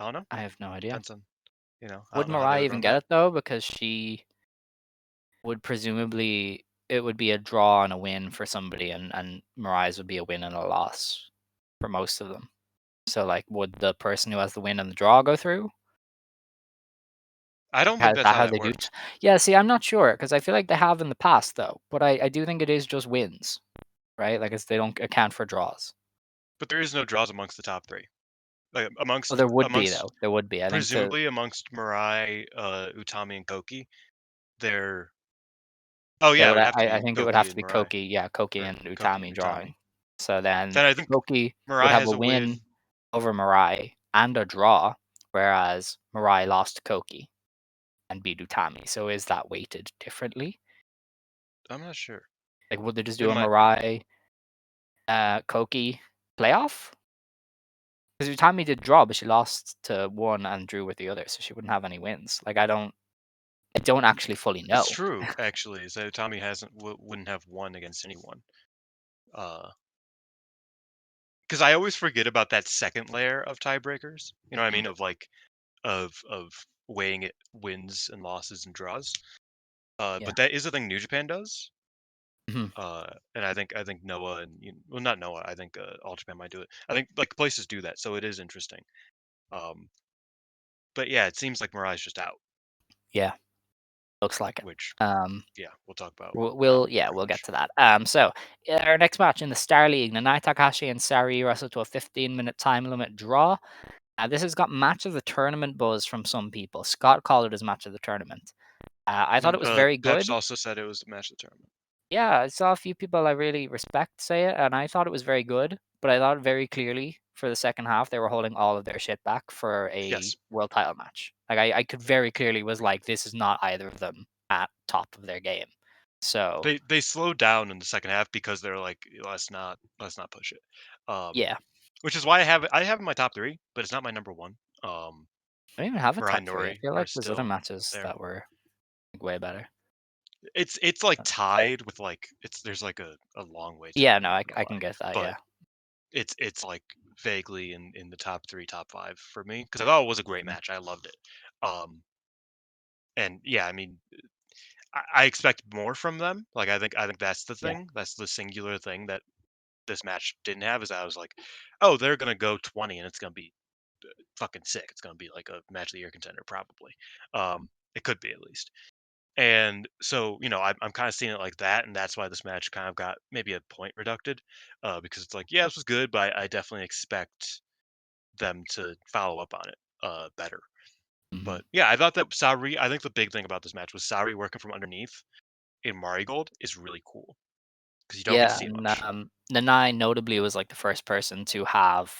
D: I don't know.
C: I have no idea.
D: Depends on I
C: Would
D: don't know how they
C: Mariah
D: would
C: even
D: run
C: get
D: that.
C: it though? Because she would presumably it would be a draw and a win for somebody, and Mariah's would be a win and a loss for most of them. So, like, would the person who has the win and the draw go through?
D: I don't
C: How
D: think
C: is
D: that's
C: that
D: how
C: how
D: that
C: they do?
D: works.
C: Yeah, see, I'm not sure because I feel like they have in the past though, but I do think it is just wins, right? Like, it's they don't account for draws.
D: But there is no draws amongst the top three. Like
C: Well,
D: amongst
C: there would be
D: amongst
C: though. There would be. I think the
D: presumably amongst Mirai, Utami, and Koki, they're oh
C: yeah,
D: yeah, it
C: but
D: would have to
C: I
D: be
C: think it would
D: Koki
C: have to
D: and
C: be
D: Mirai
C: Koki, yeah, Koki
D: or
C: and
D: Koki and
C: Utami
D: Utami.
C: drawing. So then
D: Then I think
C: Koki would
D: Mirai
C: have a
D: has a
C: win
D: win.
C: over Mirai and a draw, whereas Mirai lost to Koki and beat Utami. So is that weighted differently?
D: I'm not sure.
C: Like, would they just
D: It
C: do a
D: might be.
C: Mirai Koki playoff? Because Utami did draw, but she lost to one and drew with the other, so she wouldn't have any wins. Like, I don't actually fully
D: It's
C: know.
D: true, actually. So Tommy hasn't wouldn't have won against anyone. Because I always forget about that second layer of tiebreakers. You know what I
C: Mm,
D: mean? Of like of weighing it wins and losses and draws.
C: yeah.
D: But that is a thing New Japan does.
C: Mhm.
D: And I think Noah and well, not Noah. I think All Japan might do it. I think like places do that, so it is interesting. Um, but yeah, it seems like Mirai's just out,
C: Yeah, looks like it.
D: which
C: Um,
D: yeah, we'll talk about
C: yeah,
D: pretty
C: we'll get
D: much.
C: to that. So our next match in the Star League, Nanae Takahashi and Sareee wrestled to a 15-minute time limit draw. This has got match of the tournament buzz from some people. Scott called it as match of the tournament. I thought it was very
D: Peps
C: good.
D: also said it was the match of the tournament.
C: Yeah, I saw a few people I really respect say it, and I thought it was very good. But I thought very clearly for the second half they were holding all of their shit back for a
D: Yes,
C: world title match. Like I could very clearly was like, this is not either of them at top of their game. So
D: they slowed down in the second half because they're like, let's not push it. Um,
C: yeah,
D: which is why I have in my top three, but it's not my number one.
C: I don't even have a
D: Mirai
C: top
D: and
C: three. I
D: Nori
C: feel
D: are
C: like there's other
D: still
C: matches
D: there.
C: that were like, way better.
D: It's like tied with like there's like a long way to it.
C: Yeah,
D: I'm
C: no,
D: not
C: I
D: gonna
C: I
D: lie,
C: can get that.
D: but
C: Yeah,
D: it's like vaguely in the top three, top five for me because I thought it was a great
C: Mhm.
D: match. I loved it. Um, and yeah, I mean, I expect more from them. Like I think that's the
C: Yeah,
D: thing. That's the singular thing that this match didn't have. Is I was like, oh, they're gonna go 20 and it's gonna be fucking sick. It's gonna be like a match of the year contender probably. It could be at least. And so, I'm kind of seeing it like that, and that's why this match kind of got maybe a point reducted, because it's like, yeah, this was good, but I definitely expect them to follow up on it better.
C: Mhm.
D: But yeah, I thought that Sareee. I think the big thing about this match was Sareee working from underneath in Marigold is really cool because you don't get to
C: Yeah,
D: see it
C: and,
D: much.
C: Nanae notably was, like, the first person to have,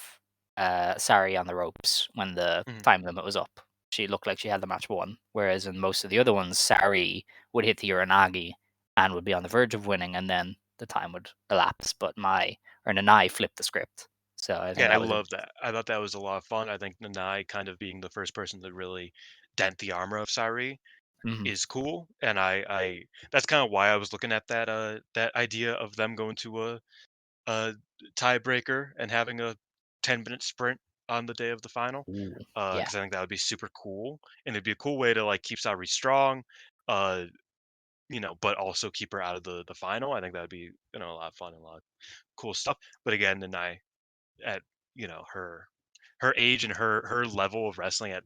C: Sareee on the ropes when the
D: Mhm.
C: time limit was up. She looked like she had the match won, whereas in most of the other ones, Sareee would hit the Uranagi and would be on the verge of winning, and then the time would elapse, but Nanae flipped the script. So I think
D: Yeah, I
C: that was
D: love that. I thought that was a lot of fun. I think Nanae kind of being the first person to really dent the armor of Sareee
C: mhm.
D: is cool, and I that's kind of why I was looking at that idea of them going to a tiebreaker and having a 10-minute sprint on the day of the final,
C: Ooh, yeah.
D: because I think that would be super cool, and it'd be a cool way to like keep Sareee strong, uh, but also keep her out of the final. I think that would be a lot of fun and a lot of cool stuff. But again, Nanae at her age and her level of wrestling at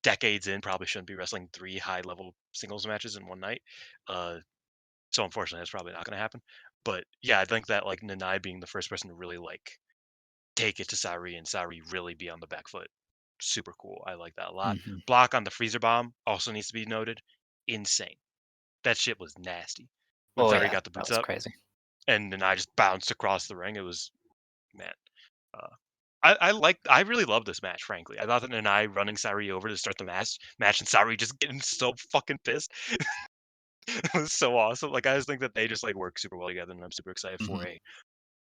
D: decades in probably shouldn't be wrestling 3 high level singles matches in one night. Uh, so unfortunately, that's probably not going to happen. But yeah, I think that like Nanai being the first person to really like take it to Sareee and Sareee really be on the back foot, super cool. I like that a lot.
C: Mhm.
D: Block on the freezer bomb also needs to be noted. Insane. That shit was nasty. When
C: Oh,
D: Sareee
C: yeah,
D: got the
C: that
D: boots
C: was
D: up
C: crazy.
D: and Nanai just bounced across the ring, it was man. Uh, I really love this match, frankly. I thought that Nanai running Sareee over to start the match and Sareee just getting so fucking pissed. It was so awesome. Like I just think that they just like work super well together, and I'm super excited for
C: Mhm.
D: a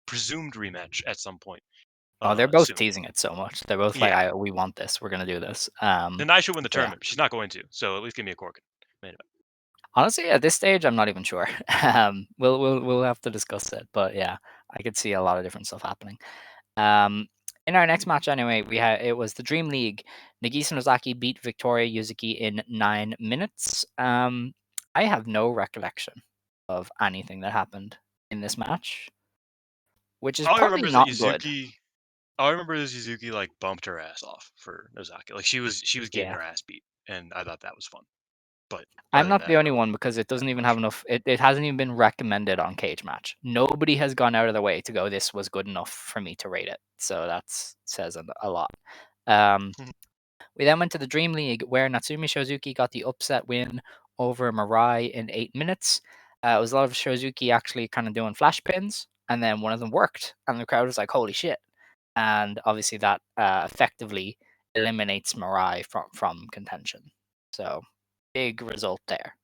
D: presumed rematch at some point
C: Oh, they're both
D: soon.
C: teasing it so much. They're both like,
D: Yeah.
C: "We want this. We're gonna do this."
D: Nanai should win the
C: So yeah.
D: tournament. She's not going to, so at least give me a Korakuen main event.
C: Honestly, at this stage, I'm not even sure. We'll have to discuss it, but yeah, I could see a lot of different stuff happening. Um, in our next match, anyway, it was the Dream League. Nagisa Nozaki beat Victoria Yuzuki in 9 minutes. I have no recollection of anything that happened in this match, which is
D: All I
C: probably
D: remember is that
C: not good.
D: Yuzuki. All I remember is Yuzuki like bumped her ass off for Nozaki. Like she was getting
C: Yeah.
D: her ass beat, and I thought that was fun. But
C: I'm
D: other than
C: not the
D: that, I
C: only
D: don't
C: one because it
D: have
C: doesn't even have
D: much.
C: enough. It hasn't even been recommended on Cage Match. Nobody has gone out of their way to go. This was good enough for me to rate it. So that says a lot. Um, we then went to the Dream League where Natsumi Shozuki got the upset win over Mirai in 8 minutes. It was a lot of Shozuki actually kind of doing flash pins, and then one of them worked, and the crowd was like, "Holy shit!" And obviously that effectively eliminates Mirai from contention. So big result there.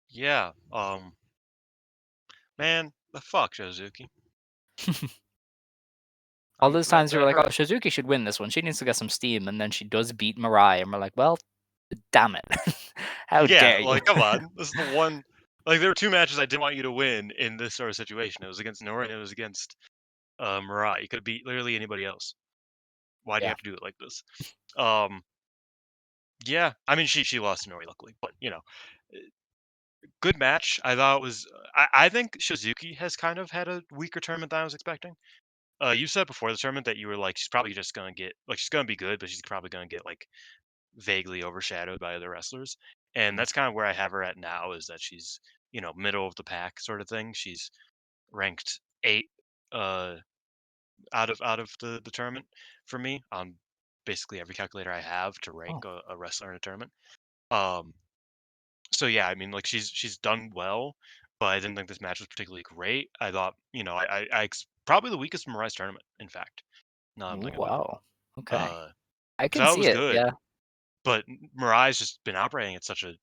D: Yeah. Man, the fuck, Shozuki.
C: All those
D: That
C: times we were
D: that
C: like, "Oh,
D: hurt.
C: Shizuki should win this one. She needs to get some steam," and then she does beat Mirai, and we're like, "Well, damn it! How
D: Yeah,
C: dare you?"
D: like come on. This is the one. Like there were two matches I didn't want you to win in this sort of situation. It was against Nora and it was against Mirai. You could have beat literally anybody else. Why do you
C: Yeah.
D: have to do it like this? Um, yeah. I mean, she lost to Nori luckily, but uh, good match. I thought it was. I think Shizuki has kind of had a weaker tournament than I was expecting. You said before the tournament that you were like she's probably just gonna get like she's gonna be good, but she's probably gonna get like vaguely overshadowed by other wrestlers. And
C: Mm.
D: that's kind of where I have her at now is that she's, middle of the pack sort of thing. She's ranked 8 uh out of the tournament for me on basically every calculator I have to rank
C: Oh.
D: a wrestler in a tournament. Um so yeah, I mean like she's done well, but I didn't think this match was particularly great. I thought, probably the weakest Mirai's tournament, in fact. Now that I'm
C: Ooh,
D: thinking about it.
C: wow. Okay.
D: Uh
C: I
D: I
C: can
D: thought it
C: see
D: was
C: it.
D: good,
C: Yeah.
D: but Mirai's just been operating at such a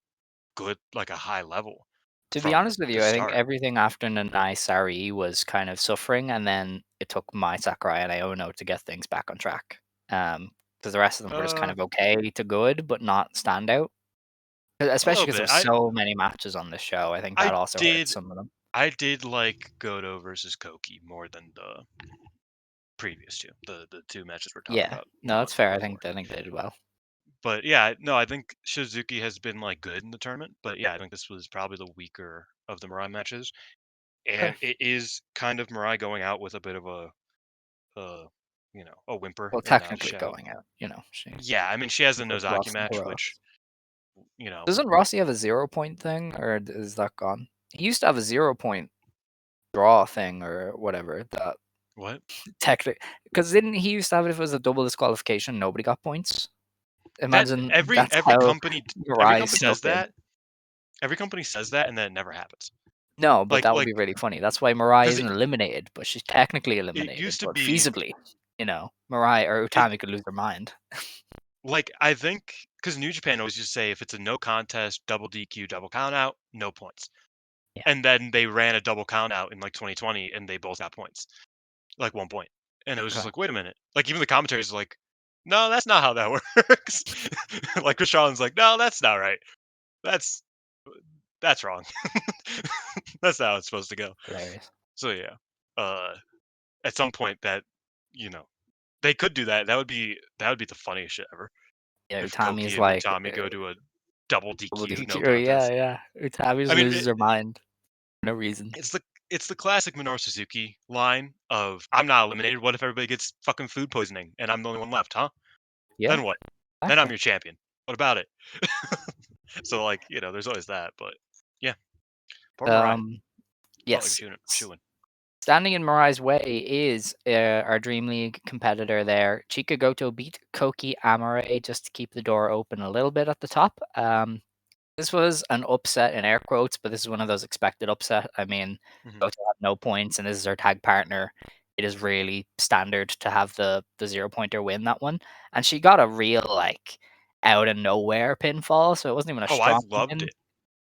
D: good like a high level
C: To be
D: from
C: honest with
D: the
C: you, I think
D: start.
C: everything after Nanae Sareee was kind of suffering, and then it took Mai Sakurai and Iono to get things back on track. Because the rest of them were just kind
D: Uh,
C: of okay to good, but not standout.
D: a
C: Especially
D: little
C: because there
D: bit.
C: was so many matches on this show. I think
D: I
C: that also hurt
D: did
C: some of them.
D: I did like Goto versus Koki more than the previous two. The two matches we're talking
C: Yeah.
D: about
C: No, that's fair. I
D: way
C: think
D: more.
C: I think they did well.
D: But yeah, no, I think Shizuki has been like good in the tournament. But yeah, I think this was probably the weaker of the Mirai matches,
C: Okay.
D: and it is kind of Mirai going out with a bit of a whimper
C: Well,
D: and not a
C: technically
D: shout.
C: going out, she
D: Yeah, I mean she has the
C: of course
D: Nozaki
C: lost some
D: match, which
C: heroics.
D: you know,
C: Doesn't Rossi have a 0-point thing, or is that gone? He used to have a 0-point draw thing or whatever. That
D: what?
C: technically, because didn't he used to have it if it was a double disqualification, nobody got points?
D: That
C: Imagine that's
D: every
C: how
D: company every
C: Mirai
D: company says
C: snuck in.
D: that. Every company says that, and then it never happens.
C: No, but that would
D: Like
C: be really funny. That's why Mirai
D: because
C: isn't eliminated, but she's technically
D: it
C: eliminated.
D: used to
C: But
D: be
C: feasibly, Mirai or
D: it
C: Utami could lose their mind.
D: like I think because New Japan always just say if it's a no contest, double DQ, double count out, no points.
C: Yeah.
D: And then they ran a double count out in like 2020, and they both got points, like 1 point. And it was just
C: Okay.
D: like, wait a minute. Like even the commentators are like, no, that's not how that works. Like Krishan's like, no, that's not right. That's that's wrong. That's not how it's supposed to go.
C: Hilarious.
D: So yeah, uh, at some point that you know they could do that. That would be the funniest shit ever.
C: Yeah,
D: If
C: Utami is
D: Koki and
C: like
D: Utami go to a double
C: double
D: DQ, no
C: DQ. Yeah,
D: contest.
C: yeah. Utami
D: I
C: just
D: mean,
C: loses her mind for no reason.
D: it's the classic Minoru Suzuki line of "I'm not eliminated. What if everybody gets fucking food poisoning and I'm the only one left, huh?
C: Yeah,
D: Then what? Then I'm
C: exactly.
D: your champion. What about it?" So like there's always that, but yeah, poor Mariah.
C: Um,
D: Felt like
C: yes.
D: she win.
C: Standing in Marai's way is our Dream League competitor there. Chika Goto beat Koki Amare just to keep the door open a little bit at the top. This was an upset in air quotes, but this is one of those expected upset. I mean,
D: Hmm.
C: Goto had no points, and this is her tag partner. It is really standard to have the 0-pointer win that one, and she got a real like out of nowhere pinfall, so it wasn't even a
D: Oh, I
C: strong
D: loved
C: win.
D: it.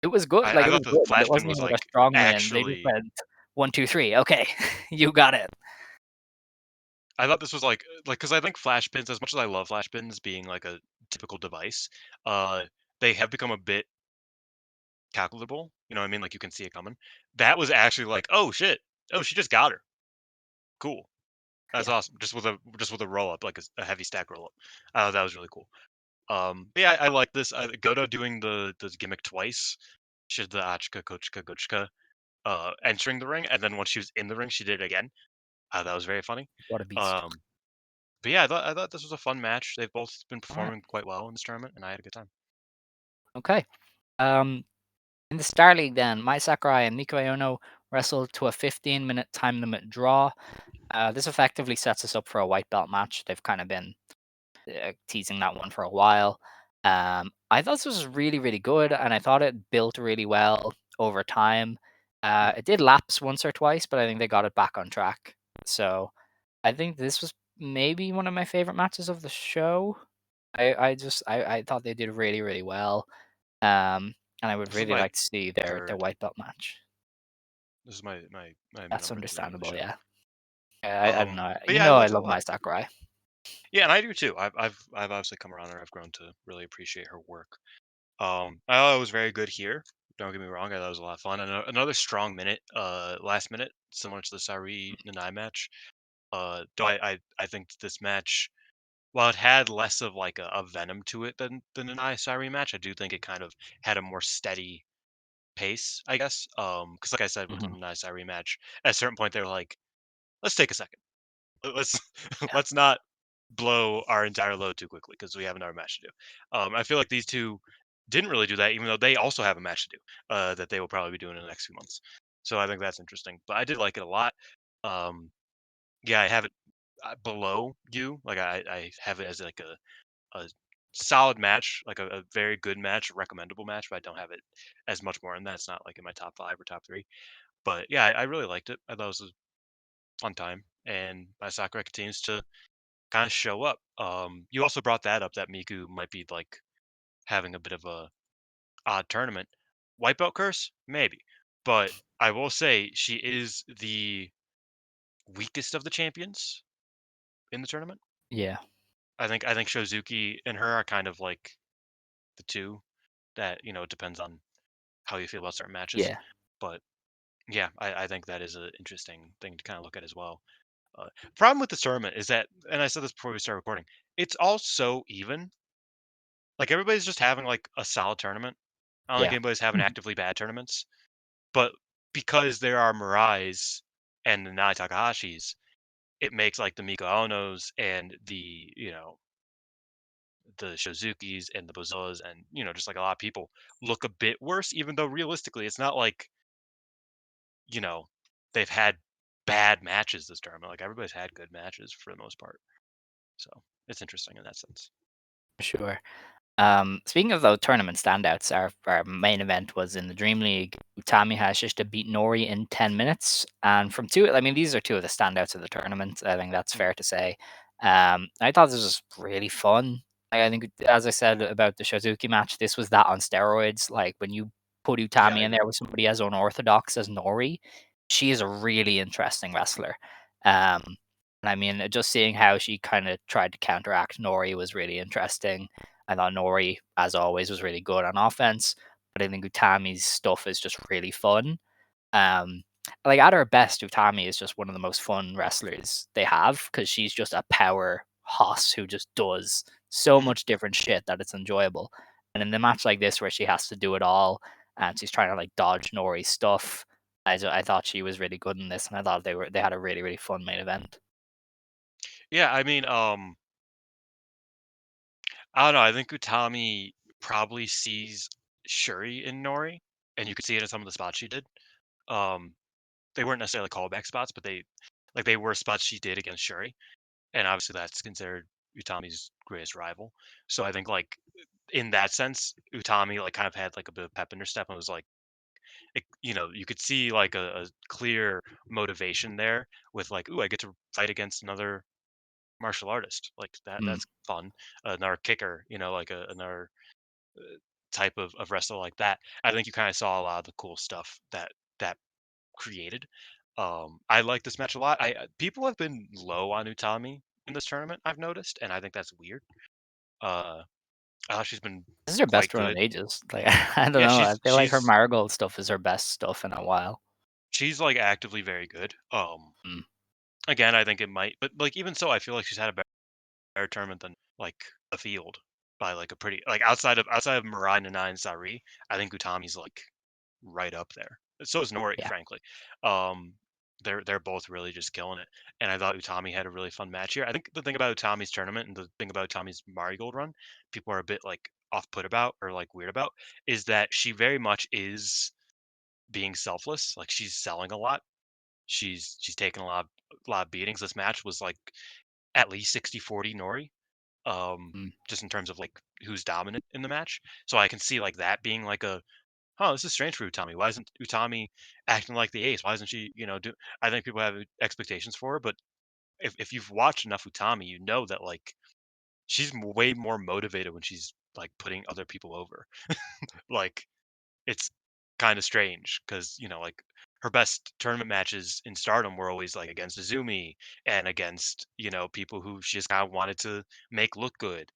C: It was good, like
D: I
C: it was
D: thought the
C: good, but it
D: flash pin
C: wasn't
D: was
C: even like a
D: like
C: strong win. They just
D: actually.
C: went 1, 2, 3. Okay, you got it.
D: I thought this was like because I think flash pins, as much as I love flash pins being like a typical device, uh, they have become a bit calculable. You know what I mean? Like you can see it coming. That was actually like, oh shit, oh she just got her. Cool. That's
C: Yeah,
D: awesome. Just with a roll up, like a heavy stack roll up. That was really cool. But yeah, I like this. Goto doing the gimmick twice. She did the Achika Kochika Gochika entering the ring, and then once she was in the ring, she did it again. That was very funny.
C: what a beast.
D: Um, but yeah, I thought this was a fun match. They've both been
C: All right,
D: performing quite well in this tournament, and I had a good time.
C: okay. Um, in the Star League, then Mai Sakurai and Miku Aono wrestled to a 15-minute time limit draw. This effectively sets us up for a white belt match. They've kind of been teasing that one for a while. I thought this was really, really good, and I thought it built really well over time.
D: Mhm.
C: It did lapse once or twice, but I think they got it back on track. So I think this was maybe one of my favorite matches of the show. I thought they did really, really well. And I would
D: This is
C: really
D: my
C: like to see their
D: third.
C: white belt match.
D: This is my
C: That's
D: number three of the
C: understandable,
D: show.
C: yeah. I don't know.
D: But yeah, I
C: I
D: liked it a
C: love
D: lot.
C: my Sakurai.
D: Yeah, and I do too. I've obviously come around, and I've grown to really appreciate her work. I thought it was very good here. Don't get me wrong. I thought it was a lot of fun. And another strong minute, last minute, similar to the Sareee Nanae match. Though I think this match, while it had less of like a venom to it than the Nanae Sareee match, I do think it kind of had a more steady pace, I guess. Because like I said with the
C: Mhm.
D: Nanae Sareee match, at a certain point they were like, let's take a second. Let's
C: Yeah.
D: let's not blow our entire load too quickly because we have another match to do. I feel like these two didn't really do that, even though they also have a match to do that they will probably be doing in the next few months. So I think that's interesting. But I did like it a lot. Um, yeah, I have it below you. Like I have it as like a solid match, like a very good match, a recommendable match. But I don't have it as much more in that. It's not like in my top five or top three. But yeah, I really liked it. I thought it was a fun time, and my Sakura continues to kind of show up. You also brought that up that Miku might be like having a bit of a odd tournament. White belt curse, maybe, but I will say she is the weakest of the champions in the tournament.
C: Yeah.
D: I think Shozuki and her are kind of like the two that it depends on how you feel about certain matches,
C: Yeah.
D: but yeah, I think that is an interesting thing to kind of look at as well. Problem with this tournament is that, and I said this before we started recording, it's all so even. Like everybody's just having like a solid tournament. I don't think
C: Yeah.
D: anybody's having actively bad tournaments. But because there are Mirais and the Nai Takahashis, it makes like the Miku Aonos and the the Shozukis and the Bozos and just like a lot of people look a bit worse, even though realistically it's not like you know they've had bad matches this tournament. Like everybody's had good matches for the most part, so it's interesting in that sense.
C: For sure. Speaking of those tournament standouts, our main event was in the Dream League. Utami Hayashishita beat Nori in 10 minutes. And from two, I mean, these are two of the standouts of the tournament. I think that's fair to say. I thought this was really fun. I think, as I said about the Shozuki match, this was that on steroids. Like when you put
D: Yeah,
C: Utami in there with somebody as unorthodox as Nori, she is a really interesting wrestler. Um, and I mean, just seeing how she kind of tried to counteract Nori was really interesting. I thought Nori, as always, was really good on offense, but I think Utami's stuff is just really fun. Um, like at her best, Utami is just one of the most fun wrestlers they have because she's just a power hoss who just does so
D: Mhm.
C: much different shit that it's enjoyable. And in a match like this, where she has to do it all and she's trying to like dodge Nori's stuff, I thought she was really good in this, and I thought they had a really fun main event.
D: Yeah. I mean, I don't know. I think Utami probably sees Shuri in Nori, and you could see it in some of the spots she did. Um, they weren't necessarily callback spots, but they were spots she did against Shuri, and obviously that's considered Utami's greatest rival. So I think like in that sense, Utami like kind of had like a bit of pep in her step and was like, you could see like a clear motivation there with like, ooh, I get to fight against another martial artist. Like
C: Mm.
D: that's fun. Another kicker, like another type of wrestler like that. I think you kind of saw a lot of the cool stuff that created. I like this match a lot. People have been low on Utami in this tournament, I've noticed, and I think that's weird. Uh, I thought she's been
C: This is her
D: quite
C: best run in
D: good.
C: ages. Like I don't
D: Yeah,
C: know. I
D: she's
C: feel like her
D: she's
C: Marigold stuff is her best stuff in a while.
D: she's like actively very good.
C: Mm.
D: Again, I think it might, but like even so, I feel like she's had a better tournament than like the field by like a pretty like outside of Mirai, Nanae, and Sareee. I think Utami's like right up there. So is Nori,
C: Yeah.
D: frankly. Um, they're both really just killing it. And I thought Utami had a really fun match here. I think the thing about Utami's tournament and the thing about Utami's Marigold run, people are a bit like off put about or like weird about, is that she very much is being selfless. Like she's selling a lot. She's taken a lot of beatings. This match was like at least 60-40 Nori.
C: Mm.
D: Just in terms of like who's dominant in the match. So I can see like that being like oh, this is strange for Utami. Why isn't Utami acting like the ace? Why isn't she, do I think people have expectations for her, but if you've watched enough Utami, you know that like she's way more motivated when she's like putting other people over. Like it's kind of strange because, like her best tournament matches in Stardom were always like against Azumi and against, people who she just kind of wanted to make look good.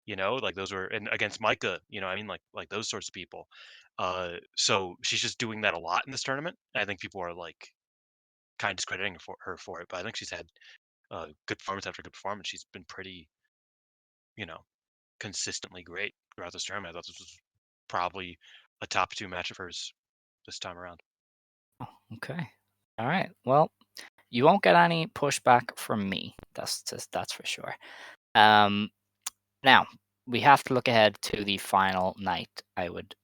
D: Like those were and against Micah, I mean like those sorts of people. So she's just doing that a lot in this tournament. And I think people are like kind of discrediting her for it, but I think she's had good performance after good performance. She's been pretty, you know, consistently great throughout this tournament. I thought this was probably a top two match of hers this time around.
C: Oh, okay. All right. Well, you won't get any pushback from me. That's for sure. Um, Now we have to look ahead to the final night. I would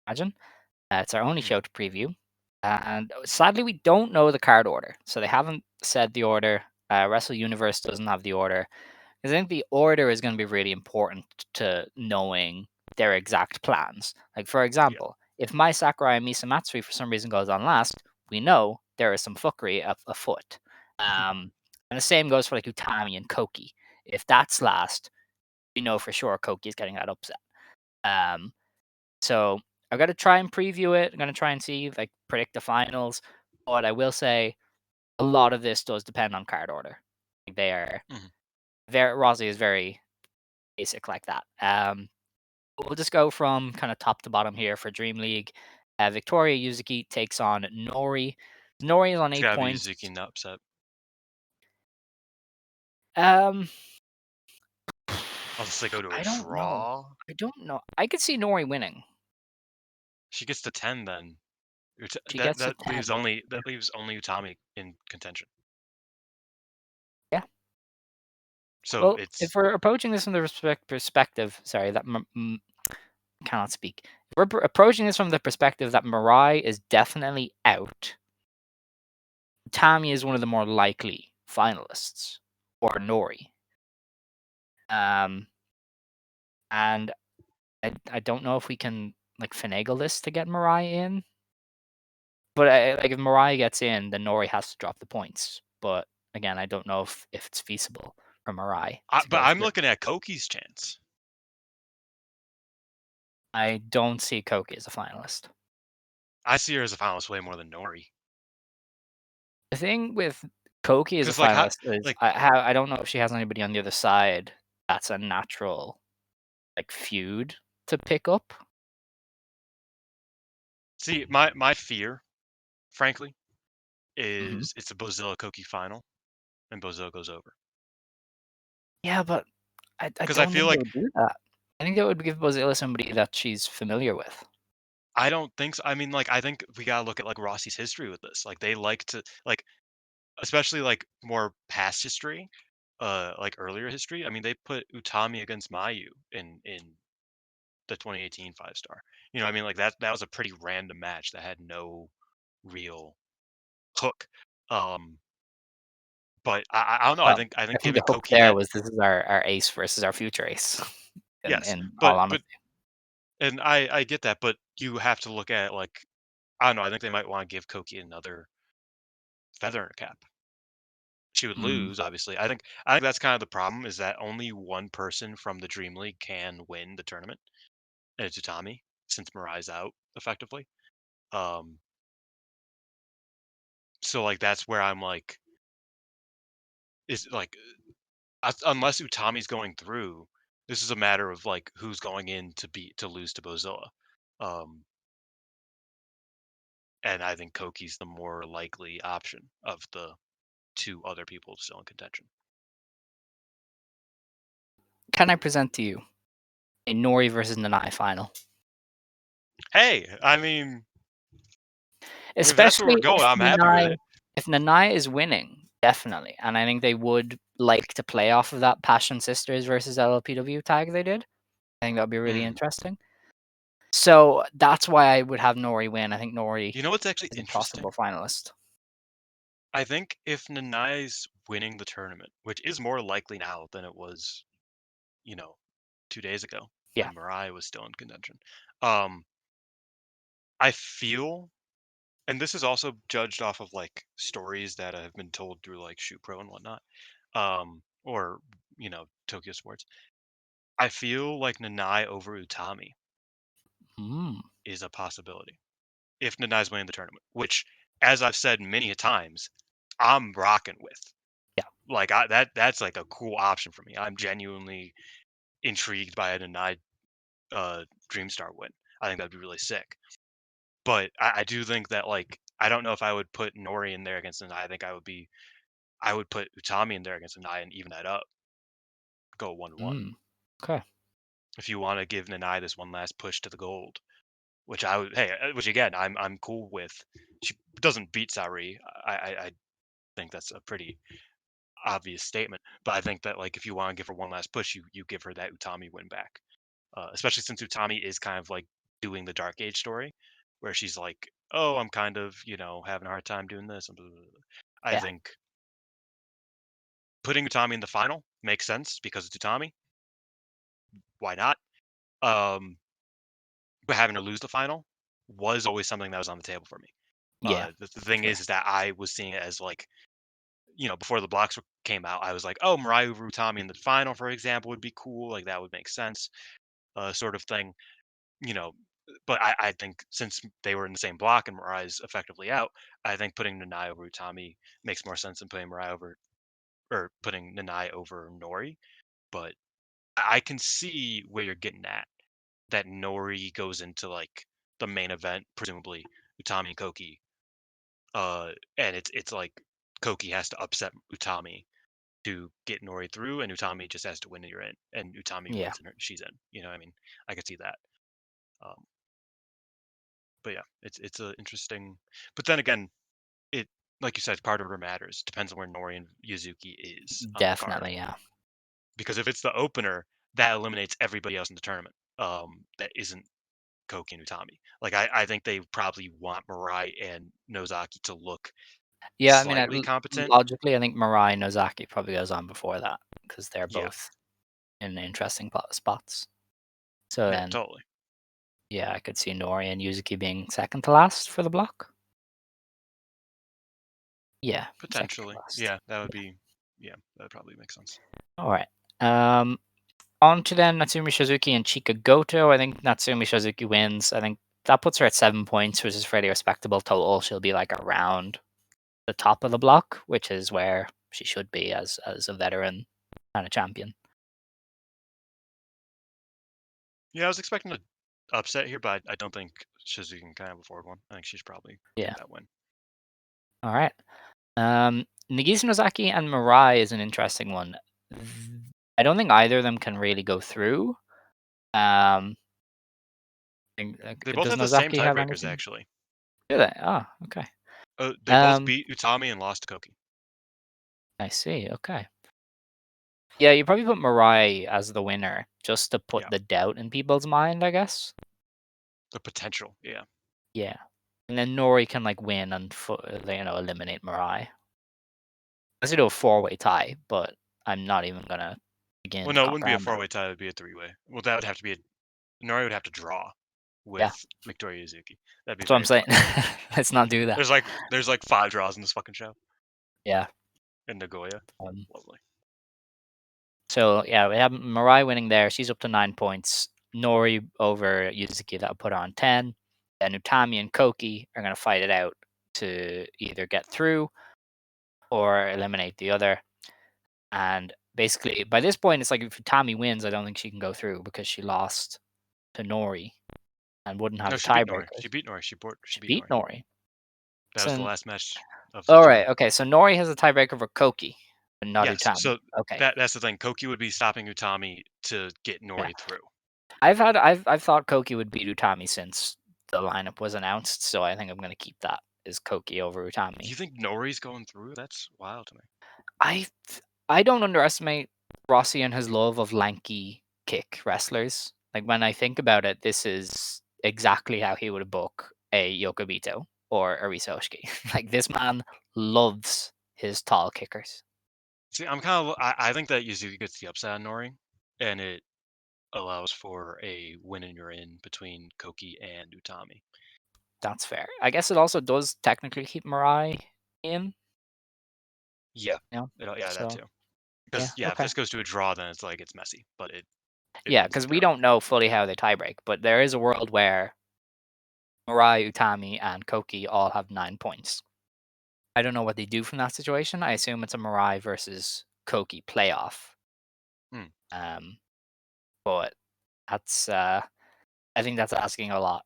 C: imagine it's our only
D: Hmm.
C: show to preview, and sadly we don't know the card order, so they haven't said the order. Wrestle Universe doesn't have the order. I think the order is going to be really important to knowing their exact plans. Like, for
D: Yeah.
C: example, if Mai Sakurai and Misa Matsui for some reason goes on last, we know there is some fuckery afoot. And the same goes for like Utami and Koki. If that's last, we know for sure Koki is getting that upset. Um, so I'm gonna try and preview it. I'm gonna try and see like predict the finals. But I will say a lot of this does depend on card order. Like, they are
D: Mhm.
C: very Rossi is very basic like that. We'll just go from kind of top to bottom here for Dream League. Victoria Yuzuki takes on Nori. Nori is on
D: It's
C: 8
D: gotta be
C: points.
D: Yuzuki not upset.
C: Um,
D: Unless they go to a
C: I don't know.
D: draw.
C: I don't know. I could see Nori winning.
D: She gets to 10 then.
C: She
D: That
C: gets to
D: that leaves
C: 10.
D: only Utami in contention.
C: Yeah.
D: So
C: Well, if we're approaching this from the perspective, sorry, that cannot speak. If we're approaching this from the perspective that Mirai is definitely out, Tommy is one of the more likely finalists, or Nori. And I don't know if we can like finagle this to get Mirai in. But like if Mirai gets in, then Nori has to drop the points. But again, I don't know if it's feasible for Mirai to
D: but
C: go
D: I'm
C: through.
D: looking at Koki's chance.
C: I don't see Koki as a finalist.
D: I see her as a finalist way more than Nori.
C: The thing with Koki as a
D: 'Cause, like,
C: finalist is
D: like
C: I don't know if she has anybody on the other side that's a natural like feud to pick up.
D: see, my fear, frankly,
C: Mhm.
D: is it's a Bozilla Koki final, and Bozilla goes over.
C: Yeah, but I
D: 'Cause I
C: don't
D: feel
C: think they
D: like
C: would do that. I think they would give Bozilla somebody that she's familiar with.
D: I don't think so. I mean, like, I think we gotta look at, like, Rossi's history with this. Like, they like to like, especially, like, more past history, like, earlier history. I mean, they put Utami against Mayu in the 2018 5-star. You know what I mean? Like, that was a pretty random match that had no real hook. Um, but I don't know.
C: Well,
D: I
C: I
D: think
C: think the
D: giving
C: hook
D: Koki
C: there
D: that
C: was this is our ace versus our future ace.
D: yes,
C: In all
D: but
C: honesty.
D: and I get that, but you have to look at, like, I don't know. I think they might want to give Koki another feather in her cap. She would
C: Mm,
D: lose, obviously. I think that's kind of the problem is that only one person from the Dream League can win the tournament, and it's Utami, since Mirai's out effectively. Um, so like that's where I'm like, is like unless Utami's going through, this is a matter of like who's going in to lose to Bozilla. Um, and I think Koki's the more likely option of the two other people still in contention.
C: can I present to you a Nori versus Nanae final?
D: Hey, I mean, if that's where we're
C: Especially
D: going, I'm happy with it.
C: If Nanae is winning, definitely. And I think they would like to play off of that Passion Sisters versus LLPW tag they did. I think that would be really
D: Mm.
C: interesting. So that's why I would have Nori win. I think Nori
D: You know what's actually
C: is a
D: interesting?
C: possible finalist.
D: I think if Nanae's winning the tournament, which is more likely now than it was, you know, 2 days ago
C: Yeah.
D: when Mariah was still in contention. Um, I feel, and this is also judged off of like stories that have been told through like Shoot Pro and whatnot, or Tokyo Sports. I feel like Nanae over Utami
C: Mm,
D: is a possibility if Nanae's winning the tournament, which, as I've said many a times, I'm rocking with.
C: yeah.
D: Like that's like a cool option for me. I'm genuinely intrigued by a denied Dreamstar win. I think that'd be really sick. But I do think that like I don't know if I would put Nori in there against Nai. I would put Utami in there against Nai and even that up. Go 1-1.
C: Mm, okay.
D: If you want to give Nanai this one last push to the gold, which I would which again I'm cool with. She doesn't beat Sareee. I think that's a pretty obvious statement. But I think that like if you want to give her one last push, you give her that Utami win back. Especially since Utami is kind of like doing the Dark Age story, where she's like, "Oh, I'm kind of having a hard time doing this." And blah, blah, blah. I
C: Yeah.
D: think putting Utami in the final makes sense because it's Utami. Why not? Um, but having her lose the final was always something that was on the table for me.
C: Yeah.
D: The thing
C: Sure.
D: is that I was seeing it as like, before the blocks came out, I was like, "Oh, Mariah over Utami in the final, for example, would be cool. Like that would make sense." Sort of thing. you know, but I think since they were in the same block and Mariah's effectively out, I think putting Nanai over Utami makes more sense than putting Mariah over or putting Nanai over Nori. But I can see where you're getting at. That Nori goes into like the main event, presumably Utami and Koki. And it's like Koki has to upset Utami to get Nori through, and Utami just has to win and you're in. And Utami
C: Yeah.
D: wins and she's in. You know what I mean? I could see that. Um, but yeah, it's a interesting. But then again, it like you said, card order matters. Depends on where Nori and Yuzuki is on the card.
C: Definitely. Yeah.
D: because if it's the opener, that eliminates everybody else in the tournament. That isn't Koki and Utami. Like I think they probably want Mirai and Nozaki to look
C: Yeah, I mean,
D: slightly competent.
C: logically, I think Mirai and Nozaki probably goes on before that because they're
D: Yeah,
C: both in interesting spots. So
D: yeah,
C: then,
D: totally.
C: yeah, I could see Nori and Yuzuki being second to last for the block. Yeah, second to
D: Potentially.
C: last.
D: Yeah, that would be. Yeah, that would probably make sense.
C: All right. On to then Natsumi Shizuki and Chika Goto. I think Natsumi Shizuki wins. I think that puts her at 7 points, which is fairly respectable total. She'll be like around the top of the block, which is where she should be as a veteran kind of champion.
D: Yeah, I was expecting an upset here, but I don't think Shizuki can kind of afford one. I think she's probably
C: Yeah.
D: get that win.
C: All right. Nagisa Nozaki and Mirai is an interesting one. I don't think either of them can really go through.
D: They both
C: Does
D: have the same
C: Nozaki have
D: tiebreakers,
C: anything?
D: actually.
C: Do they? Ah, okay.
D: They both beat Utami and lost to Koki.
C: I see. Okay. Yeah, you probably put Mirai as the winner just to put
D: Yeah,
C: the doubt in people's mind, I guess.
D: the potential. Yeah.
C: Yeah. And then Nori can like win and eliminate Mirai. Let's do a 4-way tie, but I'm not even gonna begin
D: Well,
C: to
D: no, it wouldn't be a
C: comprehend that.
D: four-way tie. It would be a three-way. Well, that would have to be a. Nori would have to draw
C: Yeah,
D: with Victoria Yuzuki. That'd be
C: that's what I'm
D: very
C: saying.
D: fun.
C: Let's not do that.
D: There's like 5 draws in this fucking show
C: Yeah.
D: in Nagoya.
C: Um,
D: Lovely.
C: so yeah, we have Mirai winning there. She's up to 9 points. Nori over Yuzuki, that would put her on 10. Then Utami and Koki are gonna fight it out to either get through or eliminate the other. And basically, by this point, it's like if Utami wins, I don't think she can go through because she lost to Nori and wouldn't have
D: No,
C: the
D: she beat Nori. She
C: tiebreakers.
D: beat Nori. She
C: She
D: beat
C: beat
D: Nori.
C: Nori.
D: That was the
C: So,
D: last match of the
C: all right,
D: tournament.
C: okay. So Nori has a tiebreaker for Koki, but not
D: Yes.
C: Utami.
D: So
C: Okay.
D: that's the thing. Koki would be stopping Utami to get
C: Yeah.
D: Nori through.
C: I've thought Koki would beat Utami since the lineup was announced, so I think I'm gonna keep that as Koki over
D: Do
C: Utami.
D: you think Nori's going through? That's wild to me.
C: I I don't underestimate Rossi and his love of lanky kick wrestlers. Like when I think about it, this is exactly how he would book a Yokobito or a Risoshiki. Like this man loves his tall kickers.
D: See, I'm kind of. I think that Yuzuki gets the upside on Nori, and it allows for a win and you're in between Koki and Utami.
C: That's fair. I guess it also does technically keep Mirai in.
D: Yeah.
C: You know?
D: Yeah, that
C: So
D: too.
C: yeah,
D: Because yeah, if
C: okay.
D: this goes to a draw, then it's like it's messy, but it
C: Yeah,
D: wins
C: because
D: the
C: we
D: tournament.
C: don't know fully how they tiebreak, but there is a world where Mirai, Utami, and Koki all have 9 points. I don't know what they do from that situation. I assume it's a Mirai versus Koki playoff.
D: Hmm.
C: But that's I think that's asking a lot.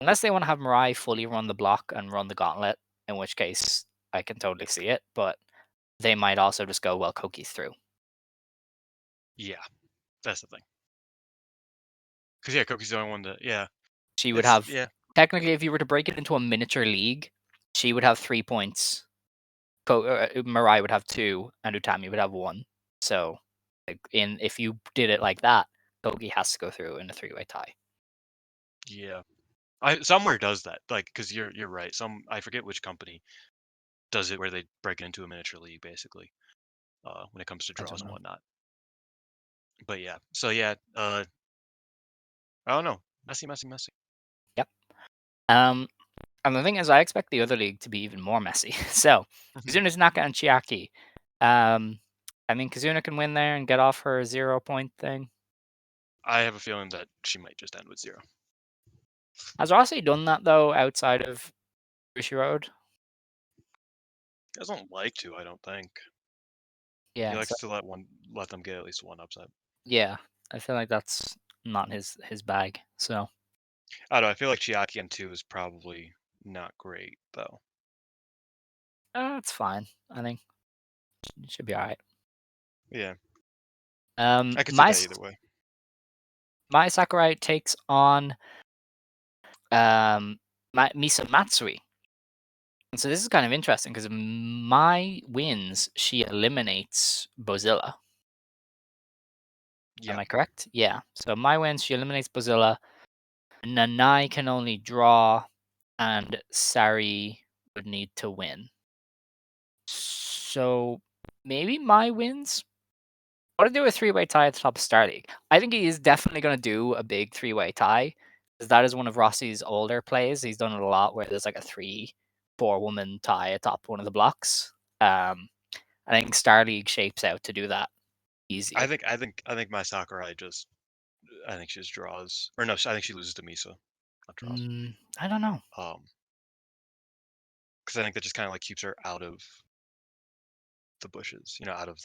C: Unless they want to have Mirai fully run the block and run the gauntlet, in which case I can totally see it. But they might also just go, well, Koki's through.
D: Yeah, that's the thing. Because yeah, Koki's the only one that yeah.
C: She would
D: It's
C: have
D: yeah.
C: technically, if you were to break it into a miniature league, she would have 3 points. Mirai would have 2, and Utami would have 1. So, like, if you did it like that, Koki has to go through in a 3-way tie.
D: Yeah. I somewhere does that. Like because you're right. I forget which company does it where they break it into a miniature league basically. When it comes to
C: I
D: draws
C: don't
D: and
C: know.
D: whatnot. But yeah. So yeah, I don't know. Messy, messy, messy.
C: Yep. And the thing is, I expect the other league to be even more messy. So, Kazuna Naka and Chiaki. I mean, Kazuna can win there and get off her 0-point thing.
D: I have a feeling that she might just end with 0.
C: Has Rossi done that, though, outside of Rishi Road?
D: He doesn't like to, I don't think. He
C: Yeah, so,
D: likes to let them get at least one upset.
C: yeah, I feel like that's not his bag. So,
D: I don't know. I feel like Chiaki and 2 is probably not great though.
C: it's fine. I think it should be all right.
D: Yeah,
C: Um,
D: I could see
C: my
D: that either way.
C: Mai Sakurai takes on Misa Matsui. And so this is kind of interesting because Mai wins, she eliminates Bozilla. Am
D: Yeah.
C: I correct? Yeah. So Mai wins. She eliminates Bozilla. Nanae can only draw, and Sareee would need to win. So maybe Mai wins. I want to do a three-way tie at the top of Star League. I think he is definitely going to do a big three-way tie, because that is one of Rossi's older plays. He's done it a lot where there's like a 3-4 woman tie atop one of the blocks. I think Star League shapes out to do that easy.
D: I think Mai Sakurai just I think she just draws, or no, I think she loses to Misa, not draws.
C: I don't know.
D: Because I think that just kind of like keeps her out of the bushes, you know, out of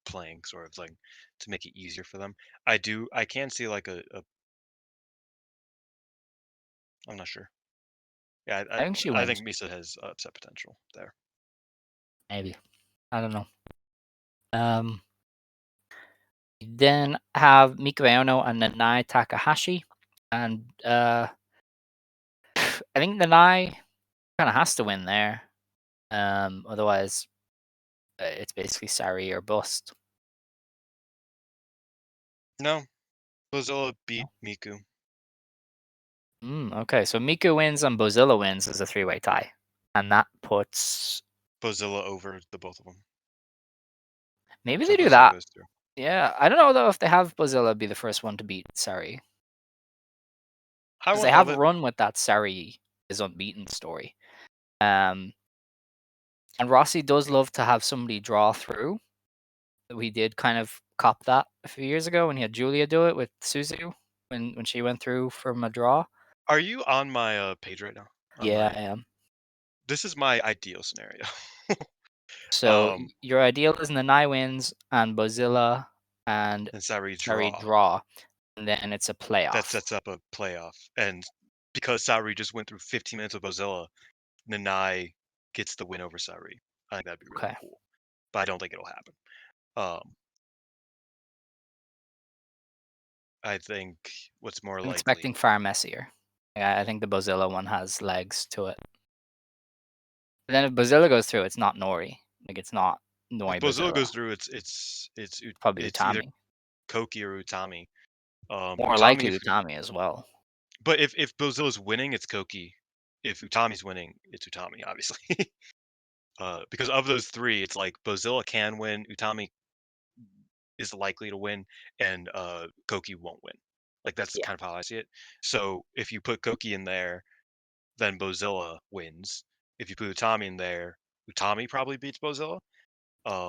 D: playing, sort of like to make it easier for them. I can see like a I'm not sure. Yeah,
C: I think she
D: I
C: wins.
D: think Misa has upset potential there.
C: Maybe. I don't know. Then have Miku Aono and Nanae Takahashi. And I think Nanae kind of has to win there. Otherwise, it's basically Sareee or bust.
D: No, Bozilla beat Miku.
C: Okay, so Miku wins and Bozilla wins as a three-way tie. And that puts...
D: Bozilla over the both of them.
C: Maybe
D: So
C: they do
D: Bozilla
C: that.
D: goes through.
C: Yeah, I don't know, though, if they have Bozilla be the first one to beat Sareee.
D: I
C: Because they
D: wouldn't love
C: have
D: it.
C: run with that Sareee is unbeaten story. And Rossi does love to have somebody draw through. We did kind of cop that a few years ago when he had Julia do it with Suzu when she went through from a draw.
D: Are you on my page right now? On
C: Yeah,
D: my
C: I am.
D: This is my ideal scenario.
C: So your ideal is Nanae wins and Bozilla and
D: And Sareee
C: Sareee
D: draw.
C: draw, and then it's a
D: That
C: playoff.
D: sets up a playoff. And because Sareee just went through 15 minutes with Bozilla, Nanae gets the win over Sareee. I think that'd be really
C: Okay.
D: cool. But I don't think it'll happen. I think what's more
C: I'm
D: likely.
C: expecting far messier. Yeah, I think the Bozilla one has legs to it. But then if Bozilla goes through, it's not Nori. Like it's not
D: If
C: Nori
D: Bozilla
C: Bozilla.
D: goes through,
C: Probably
D: it's either
C: Utami.
D: Koki or Utami.
C: More
D: Utami,
C: likely Utami as well.
D: but if Bozilla's winning, it's Koki. If Utami's winning, it's Utami, obviously. Because of those three, it's like Bozilla can win, Utami is likely to win, and Koki won't win. Like that's
C: Yeah.
D: kind of how I see it. So if you put Koki in there, then Bozilla wins. If you put Utami in there, Utami probably beats Bozilla.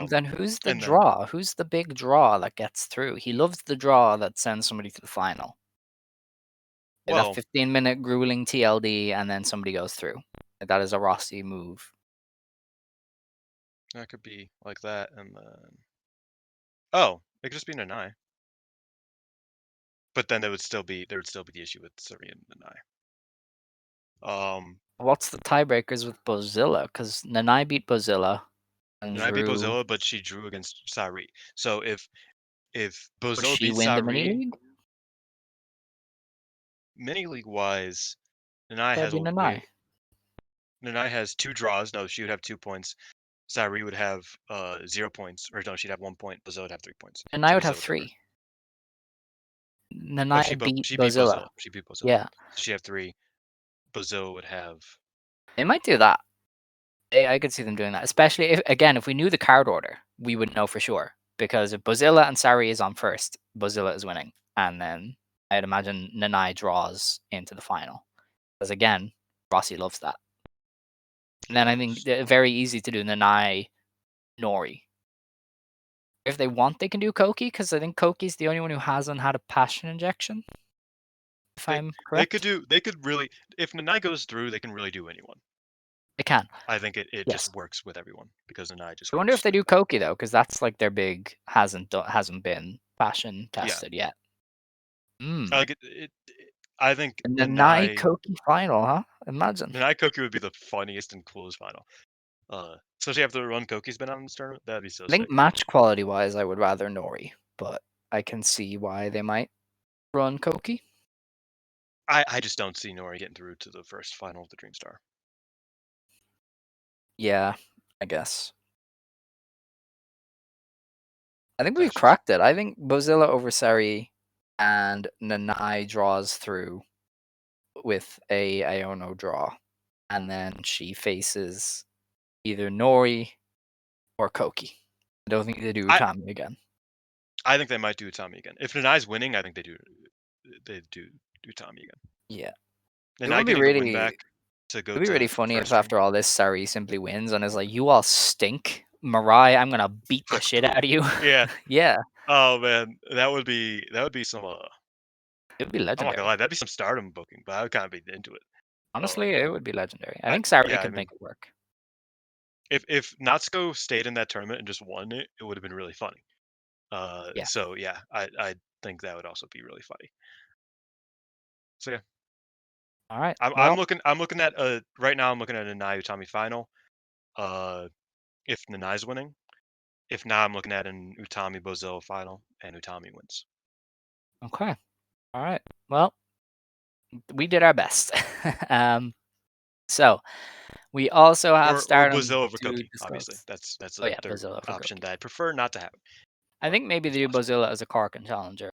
C: Then who's the
D: And then
C: draw? Who's the big draw that gets through? He loves the draw that sends somebody to the final. Like that
D: well,
C: 15-minute grueling TLD and then somebody goes through. Like that is a Rossi move.
D: that could be like that, and then it could just be Nanae. But then there would still be the issue with Sareee and Nanae.
C: What's the tiebreakers with Bozilla? Because Nanae beat Bozilla and
D: Nanae beat
C: drew.
D: Bozilla, but she drew against Sareee. So if
C: Would
D: Bozilla
C: she
D: beats
C: win the mini
D: Sareee,
C: league?
D: mini league wise, Nanae
C: That'd
D: has
C: be
D: a way.
C: Nanae.
D: Nanae has 2 draws. No, she would have 2 points. Sareee would have 0 points, or no, she'd have 1 point. Bozilla would have 3 points.
C: Nanae
D: So
C: would have
D: Bozilla would beat her.
C: 3.
D: Oh,
C: Nanae beat
D: she beat
C: Bozilla.
D: Bozilla. She beat Bozilla.
C: Yeah,
D: So she have 3. Bozilla would have.
C: they might do that. I could see them doing that, especially if we knew the card order, we would know for sure. Because if Bozilla and Sareee is on first, Bozilla is winning, and then I'd imagine Nanae draws into the final. Because again, Rossi loves that. And then I think very easy to do Nanae Nori. If they want, they can do Koki, because I think Koki's the only one who hasn't had a passion injection. If
D: They
C: I'm
D: they
C: correct,
D: could really, if Nanae goes through, they can really do anyone.
C: they can.
D: I think it
C: Yes.
D: just works with everyone because Nanae just
C: I wonder
D: works
C: if they
D: like
C: do
D: that.
C: Koki though, because that's like their big hasn't been passion
D: Yeah,
C: tested yet.
D: like I think
C: And the Nai
D: Nanae
C: Koki final, huh? Imagine.
D: Nanae Koki would be the funniest and coolest final. Especially after the run Koki's been on in this tournament, that'd be so
C: I think
D: sick.
C: match quality wise, I would rather Nori, but I can see why they might run Koki.
D: I just don't see Nori getting through to the first final of the Dream Star.
C: Yeah, I guess. I think we've
D: That's just
C: cracked it. I think Bozilla over Sareee and Nanae draws through with a Aono draw. And then she faces either Nori or Koki. I don't think they do
D: I
C: Utami again.
D: I think they might do Utami again. If Nanai's winning, I think they do Utami again.
C: Yeah. It
D: Nanai
C: would be
D: getting the win
C: really
D: back to go
C: it'd be really
D: to
C: funny if
D: first ring.
C: after all this Sareee simply wins and is like, "You all stink, Mirai. I'm gonna beat the
D: Fuck
C: shit
D: poo.
C: out of you."
D: Yeah.
C: Yeah,
D: Oh man, that would be some.
C: it would be
D: I'm not gonna
C: legendary.
D: lie, that'd be some Stardom booking, but I would kind of be into it.
C: Honestly, it would be legendary. I think
D: Yeah,
C: Sareee
D: I
C: could
D: mean,
C: make it work.
D: if Natsuko stayed in that tournament and just won it, it would have been really funny.
C: Yeah.
D: So yeah, I think that would also be really funny. So yeah,
C: All right.
D: I'm
C: Well,
D: looking at right now I'm looking at a Nanai Utami final. Uh, if Nanai's winning, if not, I'm looking at an Utami Bozilla final, and Utami wins.
C: okay. All right. Well, we did our best. um, so we also have
D: Or
C: Stardom
D: Bozilla over
C: to
D: Koki, obviously.
C: discuss.
D: That's
C: Oh
D: a
C: yeah,
D: third
C: Bozilla for
D: option
C: Koki.
D: that I'd prefer not to have.
C: I
D: But
C: think maybe
D: it's
C: they do
D: possible.
C: Bozilla as a Korakuen challenger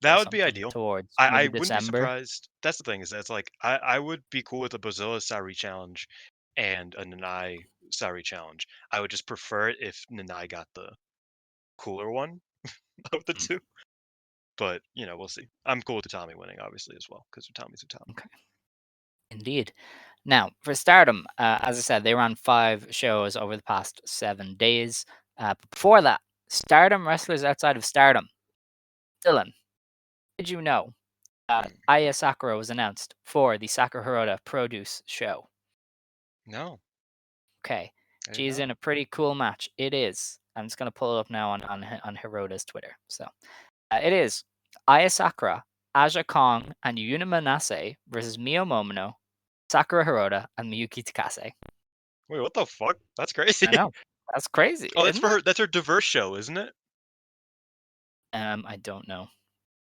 D: That
C: or
D: would be
C: something
D: ideal.
C: towards
D: I
C: maybe
D: wouldn't be
C: December.
D: surprised. That's the thing is that's like I would be cool with a Bozilla Sareee challenge and a Nanai Sareee challenge. I would just prefer it if Nanai got the cooler one of the
C: Mm,
D: two. But we'll see. I'm cool with Utami winning, obviously, as well, because Utami's Utami.
C: okay. Indeed. Now, for Stardom, as I said, they ran 5 shows over the past 7 days. But before that, Stardom wrestlers outside of Stardom. Dylan, did you know that
D: Mm.
C: Aya Sakura was announced for the Sakura Hirota Produce show?
D: No,
C: Okay,
D: I did
C: she's in
D: not.
C: a pretty cool match. It is. I'm just gonna pull it up now on Hirota's Twitter. So it is Aya Sakura, Aja Kong, and Yuna Manase versus Mio Momono, Sakura Hirota, and Miyuki Takase.
D: Wait, what the fuck? That's crazy.
C: I know. That's crazy,
D: Oh, that's
C: isn't
D: for
C: it?
D: her. That's her diverse show, isn't it?
C: I don't know.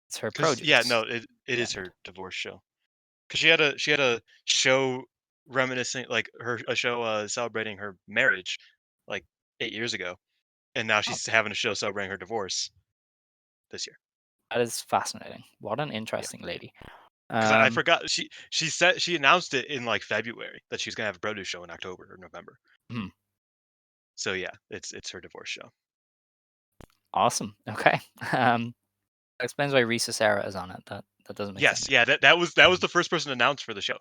C: It's her
D: Because yeah,
C: produce
D: no, it is
C: event.
D: her divorce show. Because she had a show reminiscing like a show celebrating her marriage like 8 years ago, and now
C: Oh,
D: she's having a show celebrating her divorce this year.
C: that is fascinating. What an
D: Yeah,
C: interesting lady.
D: because I
C: Um,
D: forgot she announced it in like February that she's gonna have a produce show in October or November.
C: hmm,
D: So yeah, it's her divorce show.
C: awesome. Okay. That explains why Risa Sarah is on it. That doesn't make
D: Yes,
C: sense.
D: yeah, that was the first person announced for the show.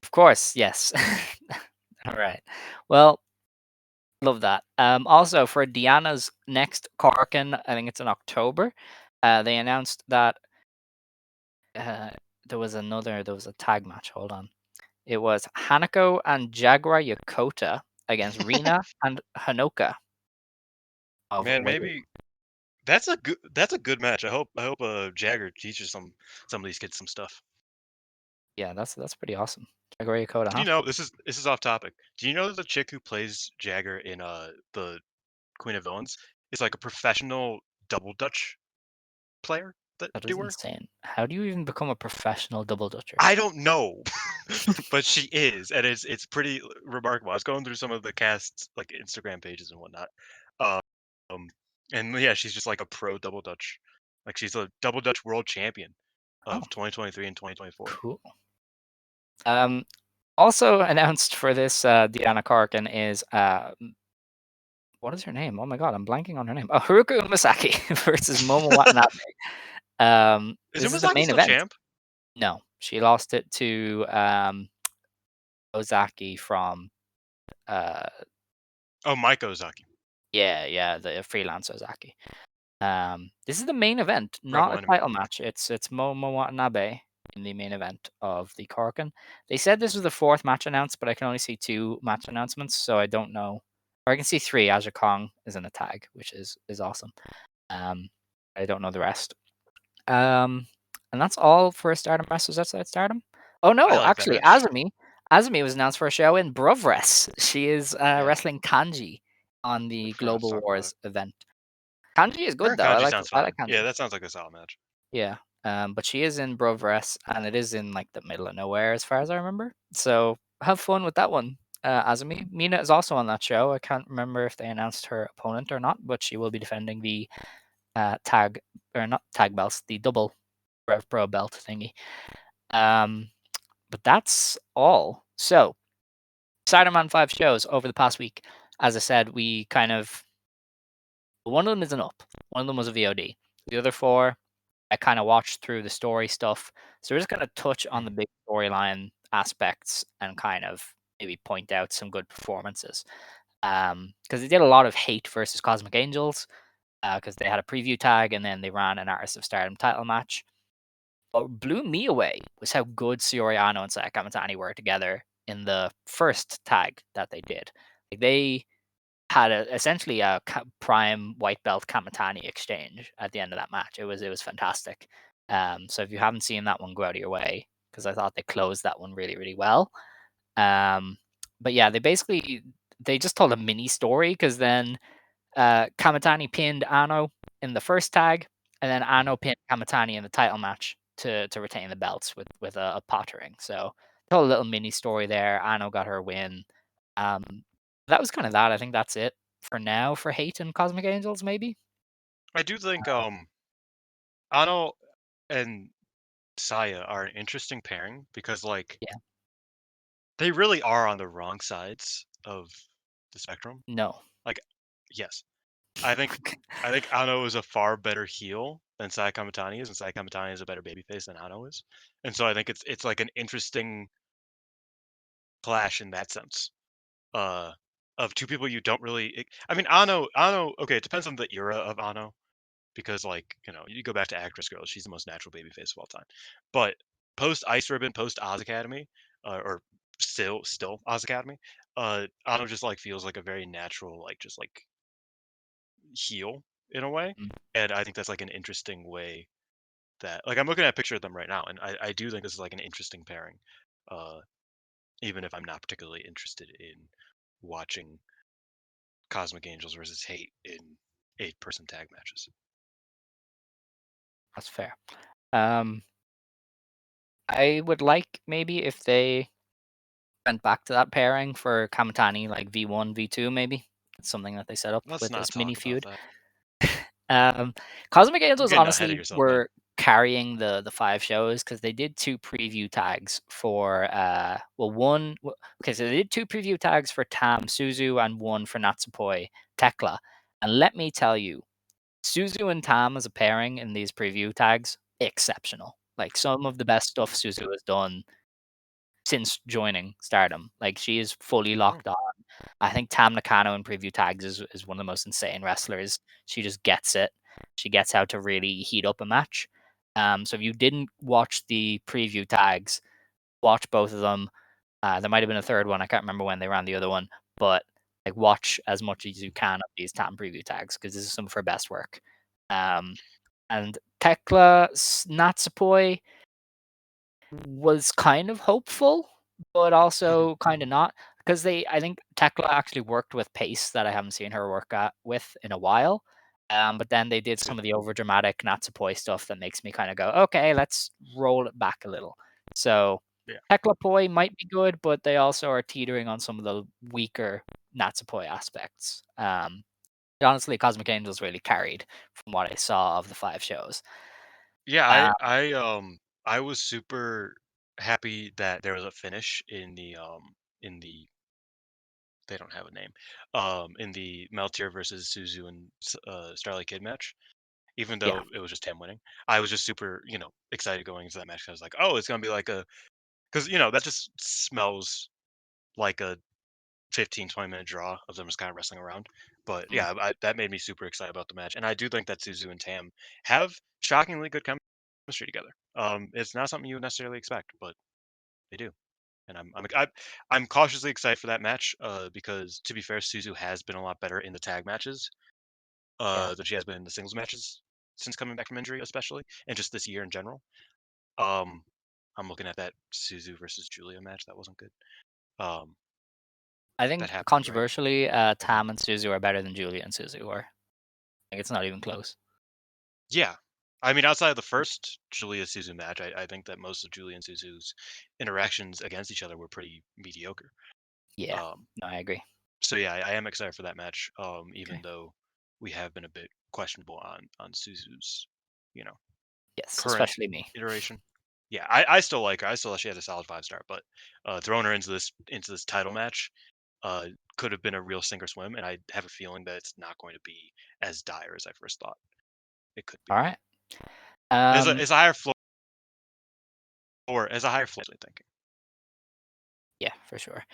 C: Of course, yes. All right. Well, love that. Also for Diana's next Korakuen, I think it's in October. They announced that uh, there was a tag match. Hold on. It was Hanako and Jaguar Yokota against Rina and Hanoka of
D: Man,
C: Wave.
D: maybe that's a good match. I hope Jagger teaches some of these kids some stuff.
C: Yeah, that's pretty awesome. Jaguar Yokota,
D: Did
C: huh?
D: you know this is off topic? Do you know that the chick who plays Jagger in the Queen of Villains is like a professional double dutch player that
C: That is
D: doer?
C: insane. How do you even become a professional double dutcher?
D: I don't know, but she is, and it's pretty remarkable. I was going through some of the cast's like Instagram pages and whatnot, um, and yeah, she's just like a pro double dutch, like she's a double dutch world champion
C: Oh,
D: of 2023 and 2024.
C: cool. Um, also announced for this Diana Korakuen is what is her name? Oh my god, I'm blanking on her name. Oh, Haruka Umasaki versus Momo Watanabe.
D: Is
C: This is the
D: Umazaki
C: main
D: still
C: event.
D: champ?
C: No, she lost it to Ozaki from uh
D: Oh, Mike Ozaki,
C: yeah, the freelance Ozaki. This is the main event, not
D: Rebel
C: a
D: Enemy.
C: title match. It's Momo Watanabe in the main event of the Korakuen. They said this was the 4th match announced, but I can only see 2 match announcements, so I don't know. Or I can see 3. Aja Kong is in a tag, which is awesome. Um, I don't know the rest. And that's all for Stardom wrestlers outside Stardom. Oh
D: I
C: no,
D: like that
C: actually,
D: match.
C: Azumi was announced for a show in Brovres. She is
D: Yeah,
C: wrestling Kanji on
D: I
C: the
D: forgot to
C: Global
D: talk about it.
C: Wars event. Kanji is
D: Her
C: good
D: and
C: though.
D: Kanji sounds
C: I like
D: fun. Yeah,
C: Kanji.
D: that sounds like a solid match.
C: Yeah. But she is in Brovres, and it is in like the middle of nowhere, as far as I remember. So have fun with that one. Azumi. Mina is also on that show. I can't remember if they announced her opponent or not, but she will be defending the tag, or not tag belts, the double RevPro belt thingy. But that's all. So, Spider-Man 5 shows over the past week. As I said, we kind of, one of them is an up. One of them was a VOD. The other four, I kind of watched through the story stuff. So we're just going to touch on the
D: Mhm.
C: big storyline aspects and kind of maybe point out some good performances. Because they did a lot of hate versus Cosmic Angels, because they had a preview tag and then they ran an Artist of Stardom title match. What blew me away was how good Sareee Ano and Sareee Kamatani were together in the first tag that they did. Like they had essentially a prime white belt Kamatani exchange at the end of that match. It was fantastic. So if you haven't seen that one, go out of your way, because I thought they closed that one really really well. Um, but yeah, they just told a mini story, because then Kamatani pinned Ano in the first tag, and then Ano pinned Kamatani in the title match to retain the belts with a pottering. So told a little mini story there. Ano got her win. Um, that was kind of that. I think that's it for now for Hate and Cosmic Angels, maybe.
D: I do think Ano and Saya are an interesting pairing because like
C: Yeah.
D: they really are on the wrong sides of the spectrum.
C: No.
D: Like, yes, I think I think Ano is a far better heel than Sai Kamatani is, and Sai Kamatani is a better babyface than Ano is, and so I think it's like an interesting clash in that sense. Uh, of two people you don't really. I mean, Ano. Okay, it depends on the era of Ano because, like, you go back to Actress Girl, she's the most natural babyface of all time. But post Ice Ribbon, post Oz Academy, or still Oz Academy, Ano just like feels like a very natural, like just like heel in a way,
C: Mm,
D: and I think that's like an interesting way that like I'm looking at a picture of them right now, and I do think this is like an interesting pairing, uh, even if I'm not particularly interested in watching Cosmic Angels versus Hate in 8-person tag matches.
C: that's fair. Um, I would like maybe if they went back to that pairing for Kamatani, like V1, V2, maybe. It's something that they set up
D: Let's
C: with
D: not
C: this mini
D: talk about
C: feud.
D: that.
C: Um, Cosmic
D: You're
C: Angels
D: getting ahead of
C: honestly
D: yourself, man.
C: were carrying the 5 shows, because they did 2 preview tags for, okay, so they did 2 preview tags for Tam Suzu and 1 for Natsupoi Tekla, and let me tell you, Suzu and Tam as a pairing in these preview tags, exceptional. Like, some of the best stuff Suzu has done since joining Stardom. Like, she is fully
D: Mhm.
C: locked on. I think Tam Nakano in preview tags is one of the most insane wrestlers. She just gets it. She gets how to really heat up a match. So if you didn't watch the preview tags, watch both of them. There might have been a third one. I can't remember when they ran the other one, but like watch as much as you can of these Tam preview tags, because this is some of her best work. Um, and Tekla Natsupoi was kind of hopeful, but also kind of not, because I think Tekla actually worked with pace that I haven't seen her work with in a while. But then they did
D: Good.
C: some of the overdramatic Natsupoi stuff that makes me kind of go, okay, let's roll it back a little. So
D: Yeah.
C: Tekla Poi might be good, but they also are teetering on some of the weaker Natsupoi aspects. Honestly, Cosmic Angels really carried from what I saw of the 5 shows.
D: Yeah,
C: Uh,
D: I was super happy that there was a finish in the they don't have a name. In the Meltier versus Suzu and Starlight Kid match, even
C: yeah,
D: though it was just him winning. I was just super, excited going into that match. I was like, "Oh, it's going to be like a cuz that just smells like a 15-20 minute draw of them just kind of wrestling around." But
C: mm,
D: yeah, that made me super excited about the match. And I do think that Suzu and Tam have shockingly good chemistry together. It's not something you would necessarily expect, but they do. And I'm cautiously excited for that match, because to be fair, Suzu has been a lot better in the tag matches,
C: yeah.
D: than she has been in the singles matches since coming back from injury, especially, and just this year in general. Um, I'm looking at that Suzu versus Julia match. That wasn't good. Um,
C: I
D: that
C: think
D: happened, right?
C: controversially,
D: Mhm.
C: Tam and Suzu are better than Julia and Suzu were. Like, it's not even close.
D: Yeah. I mean, outside of the first Julia Suzu match, I think that most of Julia and Suzu's interactions against each other were pretty mediocre.
C: Yeah.
D: Um,
C: No, I agree.
D: so yeah, I am excited for that match.
C: Okay.
D: Even though we have been a bit questionable on Suzu's, you know,
C: Yes,
D: current
C: especially me.
D: iteration. Yeah, I still like her. I still she had a solid 5-star, but throwing her into this title match could have been a real sink or swim, and I have a feeling that it's not going to be as dire as I first thought it could be.
C: All right.
D: As a higher floor, actually thinking.
C: Yeah, for sure.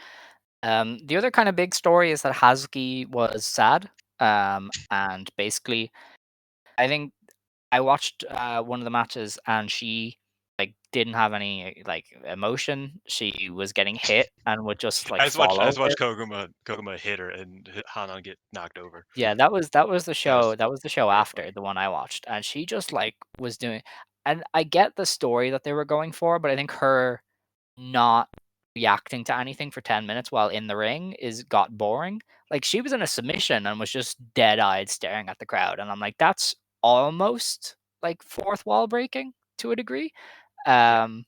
C: The other kind of big story is that Hazuki was sad. And basically, I think I watched one of the matches, and she like didn't have any like emotion. She was getting hit and would just like fall
D: I just
C: over.
D: watched Koguma hit her and Hanan get knocked over.
C: Yeah, that was the
D: That
C: show.
D: was
C: That was the show
D: very
C: after
D: funny.
C: the one I watched, and she just like was doing. And I get the story that they were going for, but I think her not reacting to anything for 10 minutes while in the ring is got boring. Like she was in a submission and was just dead-eyed staring at the crowd, and I'm like, that's almost like fourth wall breaking to a degree.
D: Yeah,
C: Um,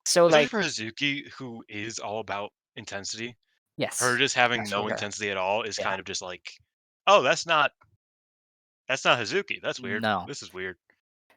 C: so
D: especially
C: like,
D: for Hazuki, who is all about intensity. Her
C: yes,
D: just having
C: yes for
D: no
C: her.
D: intensity at all is
C: Yeah,
D: kind of just like, oh, that's not Hazuki. That's weird.
C: no.
D: This is weird.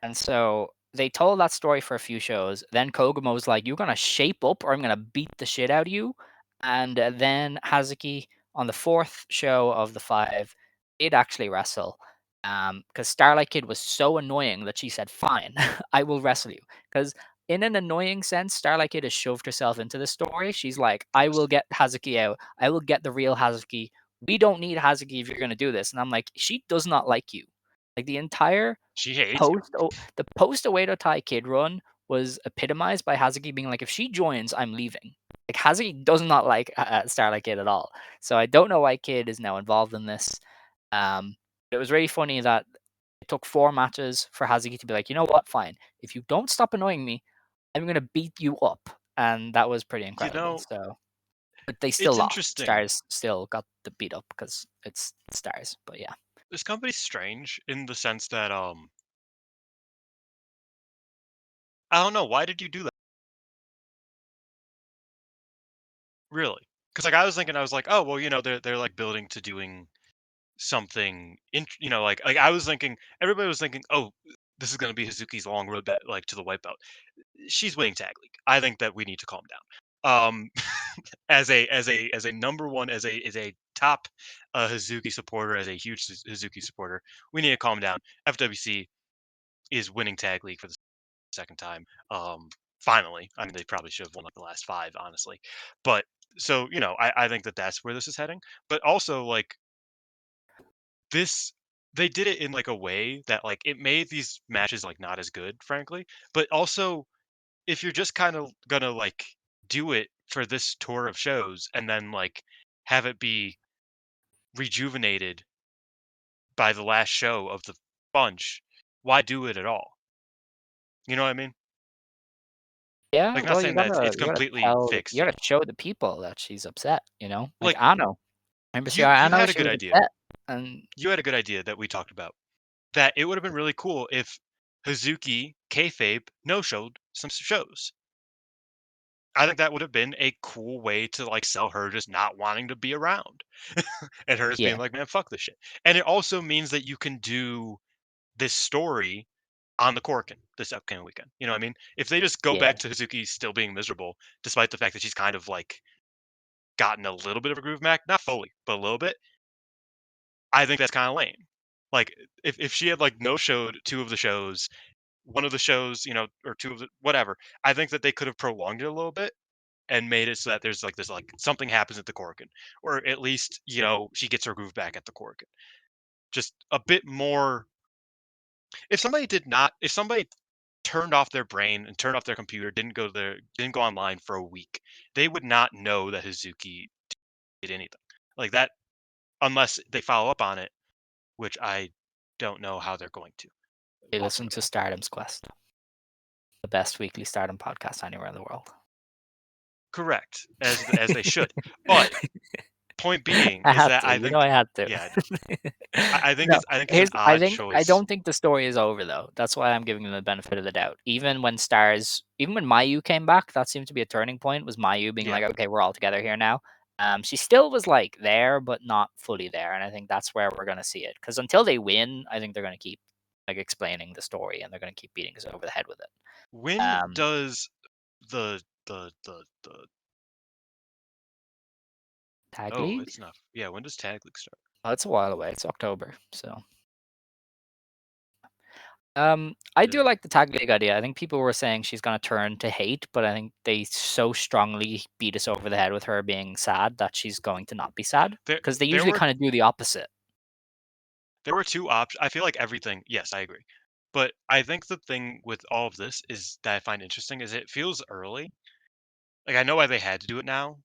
C: And so they told that story for a few shows. Then Koguma was like, "You're gonna shape up, or I'm gonna beat the shit out of you." And then Hazuki on the fourth show of the five did actually wrestle, because Starlight Kid was so annoying that she said, "Fine, I will wrestle you." Because in an annoying sense, Starlight Kid has shoved herself into the story. She's like, "I will
D: Yes.
C: get Hazuki out. I will get the real Hazuki. We don't need Hazuki if you're gonna do this." And I'm like, she does not like you. Like the entire
D: She hates you.
C: post Oedo Tai Kid run was epitomized by Hazuki being like, if she joins, I'm leaving. Like Hazuki does not like Starlight Kid at all. So I don't know why Kid is now involved in this. It was really funny that it took 4 matches for Hazuki to be like, you know what, fine. If you don't stop annoying me, I'm gonna beat you up. And that was pretty
D: You
C: incredible.
D: know,
C: So but they still
D: it's
C: lost.
D: interesting.
C: Stars still got the beat up because it's Stars. But yeah.
D: This company's strange in the sense that I don't know, why did you do that? Really? Because like I was like, oh well, they're like building to doing something like I was thinking everybody was thinking, oh, this is gonna be Hazuki's long road back like to the white belt. She's winning tag league. I think that we need to calm down. As a number one, as a top Hazuki supporter, as a huge Hazuki supporter, we need to calm down. FWC is winning tag league for the second time. Finally, I mean they probably should have won like the last 5, honestly. But so I think that that's where this is heading. But also like this they did it in like a way that like it made these matches like not as good, frankly. But also if you're just kind of gonna like do it for this tour of shows and then like have it be rejuvenated by the last show of the bunch, why do it at all? You know what I mean?
C: Yeah,
D: Like not
C: well,
D: saying that it's
C: you gotta
D: completely
C: tell,
D: fixed
C: you gotta
D: yet.
C: show the people that she's upset. Like
D: Like
C: Anno. Remember, see,
D: you
C: Anno,
D: had a
C: she
D: good
C: was
D: idea.
C: upset, and
D: You had a good idea that we talked about. That it would have been really cool if Hazuki kayfabe no showed some shows. I think that would have been a cool way to like sell her just not wanting to be around. And her just being
C: yeah,
D: like, "Man, fuck this shit." And it also means that you can do this story on the Korakuen this upcoming weekend. You know what I mean? If they just go
C: yeah,
D: back to Hazuki still being miserable, despite the fact that she's kind of like gotten a little bit of a groove back, not fully, but a little bit, I think that's kind of lame. Like if she had like no showed 2 of the shows, one of the shows, or 2 of the whatever, I think that they could have prolonged it a little bit and made it so that there's like this like something happens at the Korakuen, or at least she gets her groove back at the Korakuen. Just a bit more. If somebody turned off their brain and turned off their computer, didn't go online for a week, they would not know that Hazuki did anything like that unless they follow up on it, which I don't know how they're going to.
C: they listen to
D: Ultimately,
C: Stardom's Quest, the best weekly Stardom podcast anywhere in the world.
D: correct as they should. But point being
C: I
D: is
C: had
D: that
C: to,
D: I think
C: I had to.
D: yeah, I know. I think
C: No,
D: it's an
C: here's
D: odd
C: I
D: choice.
C: don't think the story is over though. That's why I'm giving them the benefit of the doubt. Even when Mayu came back, that seemed to be a turning point. Was Mayu being
D: Yeah,
C: like, okay, we're all together here now. She still was like there, but not fully there, and I think that's where we're gonna see it. Because until they win, I think they're gonna keep like explaining the story, and they're gonna keep beating us over the head with it.
D: When
C: Um,
D: does the
C: Tag
D: oh,
C: League?
D: it's not. Yeah, when does Tag League start?
C: Oh, it's a while away. It's October, so. I do
D: Yeah.
C: like the tag league idea. I think people were saying she's gonna turn to hate, but I think they so strongly beat us over the head with her being sad that she's going to not be sad
D: There
C: because they
D: there
C: usually
D: were
C: kind of do the opposite.
D: there were two options. I feel like everything. Yes, I agree. But I think the thing with all of this is that I find interesting is it feels early. Like I know why they had to do it now.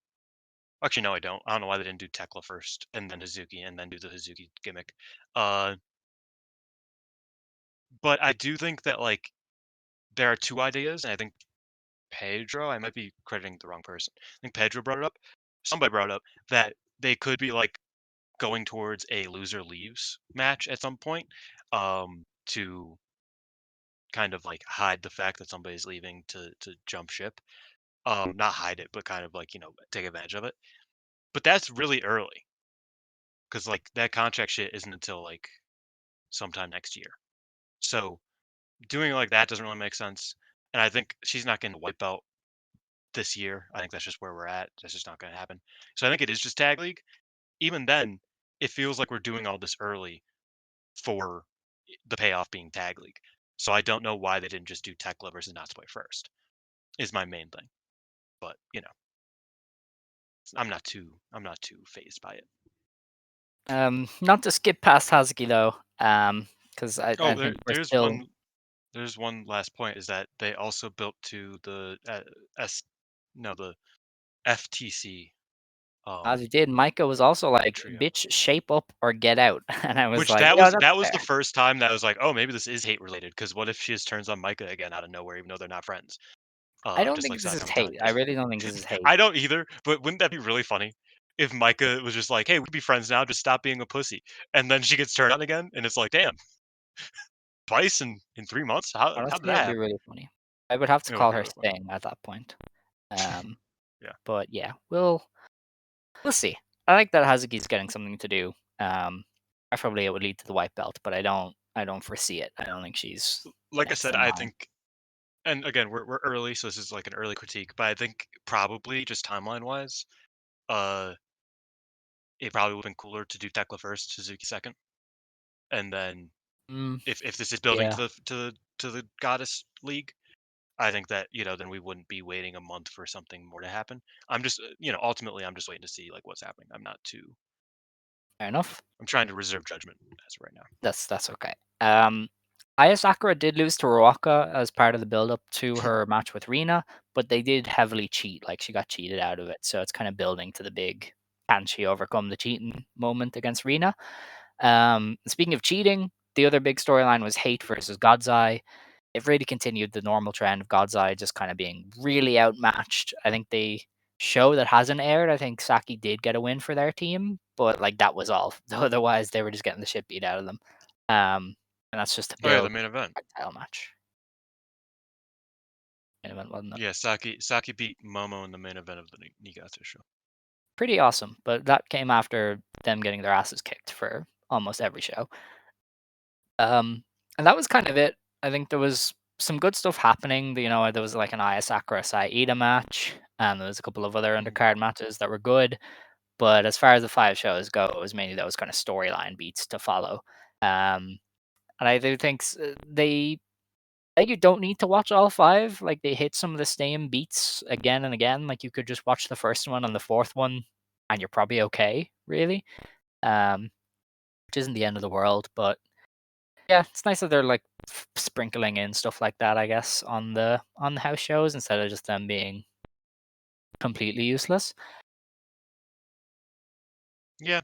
D: Actually, no, I don't. I don't know why they didn't do Tekla first and then Hazuki and then do the Hazuki gimmick. Uh, but I do think that like there are two ideas, and I think Pedro. I might be crediting the wrong person. I think Pedro brought it up. Somebody brought it up that they could be like going towards a loser leaves match at some point, to kind of like hide the fact that somebody's leaving to jump ship. Not hide it, but kind of like take advantage of it. But that's really early because like that contract shit isn't until like sometime next year. So doing it like that doesn't really make sense. And I think she's not going to wipe out this year. I think that's just where we're at. That's just not going to happen. So I think it is just tag league. Even then, it feels like we're doing all this early for the payoff being tag league. So I don't know why they didn't just do Tekla versus Natsupoi first. Is my main thing. But I'm not too phased by it.
C: Not to skip past Hazuki though, because I
D: Oh,
C: think we're
D: there's
C: still.
D: one last point is that they also built to the S no the FTC
C: As you did, Micah was also like,
D: trio.
C: "Bitch, shape up or get out," and I was
D: Which
C: like,
D: that
C: "Yeah,
D: was
C: that's
D: that was
C: fair."
D: the first time that I was like, oh, maybe this is hate related. Because what if she just turns on Micah again out of nowhere, even though they're not friends?
C: I don't
D: Just like
C: think this is
D: Sakura
C: hate.
D: Tanya.
C: I really don't think this is hate.
D: I don't either, but wouldn't that be really funny if Micah was just like, "Hey, we can be friends now. Just stop being a pussy," and then she gets turned on again, and it's like, "Damn, twice in 3 months? How did
C: Honestly,
D: that
C: that'd be
D: happen?"
C: really funny. I would have to
D: It would
C: call
D: be
C: her
D: really funny.
C: Sting at that point. Um,
D: Yeah.
C: but yeah, we'll see. I like that Hazuki's getting something to do. Preferably it would lead to the white belt, but I don't foresee it. I don't think she's
D: Like I
C: next
D: said,
C: in
D: I
C: line.
D: think, and again, we're early, so this is like an early critique, but I think probably just timeline wise, uh, it probably would have been cooler to do Tekla first, Suzuki second, and then
C: Mm,
D: if this is building
C: yeah,
D: to the Goddess League, I think that then we wouldn't be waiting a month for something more to happen. I'm just ultimately I'm just waiting to see like what's happening. I'm not too.
C: fair enough.
D: I'm trying to reserve judgment as of right now.
C: That's okay. Aya Sakura did lose to Ruaka as part of the build up to her match with Rina, but they did heavily cheat. Like she got cheated out of it, so it's kind of building to the big can she overcome the cheating moment against Rina. Speaking of cheating, the other big storyline was Hate versus God's Eye. It really continued the normal trend of God's Eye just kind of being really outmatched. I think the show that hasn't aired, I think Saki did get a win for their team, but like that was all. Otherwise, they were just getting the shit beat out of them. And that's just to
D: Oh yeah, the
C: build
D: main event.
C: a title match. Main event, wasn't it?
D: Yeah, Saki beat Momo in the main event of the Niigata show.
C: Pretty awesome, but that came after them getting their asses kicked for almost every show. Um, and that was kind of it. I think there was some good stuff happening. There was like an Aya Sakura Saida match, and there was a couple of other
D: Mhm.
C: undercard matches that were good. But as far as the 5 shows go, it was mainly those kind of storyline beats to follow. And I do think they like you don't need to watch all 5. Like they hit some of the same beats again and again. Like you could just watch the first one and the fourth one, and you're probably okay, really. Um, which isn't the end of the world, but yeah, it's nice that they're like sprinkling in stuff like that, I guess, on the house shows instead of just them being completely useless.
D: Yeah.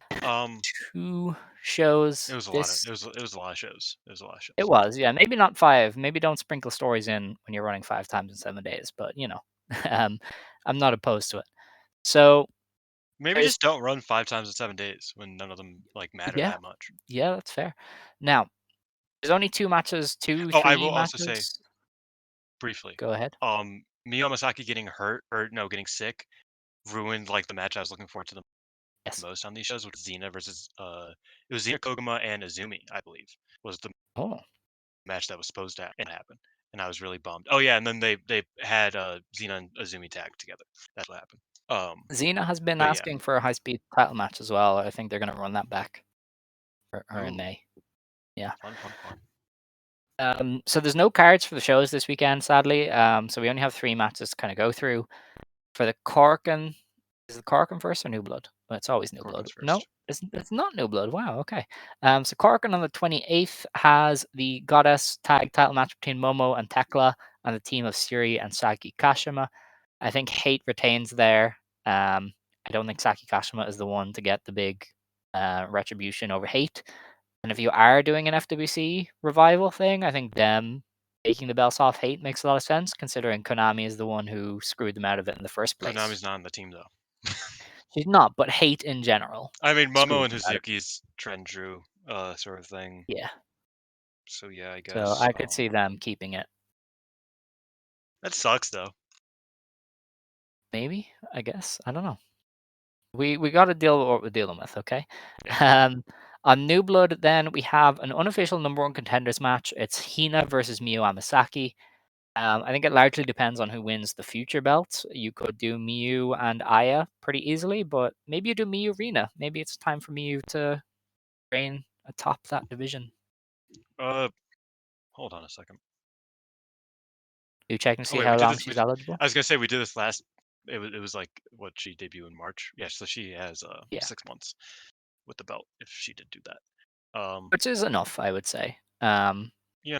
C: 2
D: It
C: shows
D: was a lot of
C: this.
D: it was a lot of shows. It was a lot of
C: It
D: shows.
C: was, yeah, maybe not 5. Maybe don't sprinkle stories in when you're running 5 times in 7 days, but um, I'm not opposed to it. So
D: Maybe
C: there's
D: just don't run 5 times in 7 days when none of them like matter
C: yeah,
D: that much.
C: yeah, that's fair. Now there's only 2 matches,
D: Oh, I
C: 3
D: will also say
C: matches.
D: briefly,
C: Go ahead.
D: Miyo Masaki getting hurt or no, getting sick. ruined like the match I was looking forward to the
C: Yes.
D: most on these shows, which was Xena versus it was Xena Koguma and Azumi, I believe, was the
C: Oh,
D: match that was supposed to happen, and I was really bummed. Oh yeah, and then they had Xena and Azumi tag together. That's what happened.
C: Xena has been
D: But yeah.
C: asking for a high-speed title match as well. I think they're going to run that back for her in
D: Ooh,
C: May. Yeah.
D: fun.
C: So there's no cards for the shows this weekend, sadly. So we only have 3 matches to kind of go through. For the Korakuen, is it Korakuen first or New Blood? Well, it's always New Blood.
D: Corcoran's
C: No,
D: first.
C: it's not New Blood. Wow, okay. So Korakuen on the 28th has the Goddess tag title match between Momo and Tekla and the team of Siri and Saki Kashima. I think Hate retains there. I don't think Saki Kashima is the one to get the big retribution over Hate. And if you are doing an FWC revival thing, I think them taking the belts off Hate makes a lot of sense, considering Konami is the one who screwed them out of it in the first place.
D: Konami's not on the team though.
C: She's not, but Hate in general
D: I mean, Momo
C: screwed
D: and
C: them out of it.
D: Hazuki's trend Drew sort of thing.
C: Yeah,
D: So yeah, I
C: so
D: guess
C: I could see them keeping it.
D: that sucks though.
C: Maybe, I guess. I don't know. We got to deal with what we're dealing with, okay?
D: Yeah.
C: On New Blood, then we have an unofficial number 1 contenders match. It's Hina versus Miyu Amasaki. I think it largely depends on who wins the future belt. You could do Miyu and Aya pretty easily, but maybe you do Miyu Rina. Maybe it's time for Miyu to reign atop that division.
D: Hold on a second.
C: You checking to
D: Oh
C: see
D: wait,
C: how
D: we did
C: long
D: this.
C: she's eligible?
D: I was gonna say we did this last. It was like what she debuted in March. Yeah, so she has
C: Yeah,
D: 6 months with the belt if she did do that.
C: which is enough, I would say.
D: Yeah,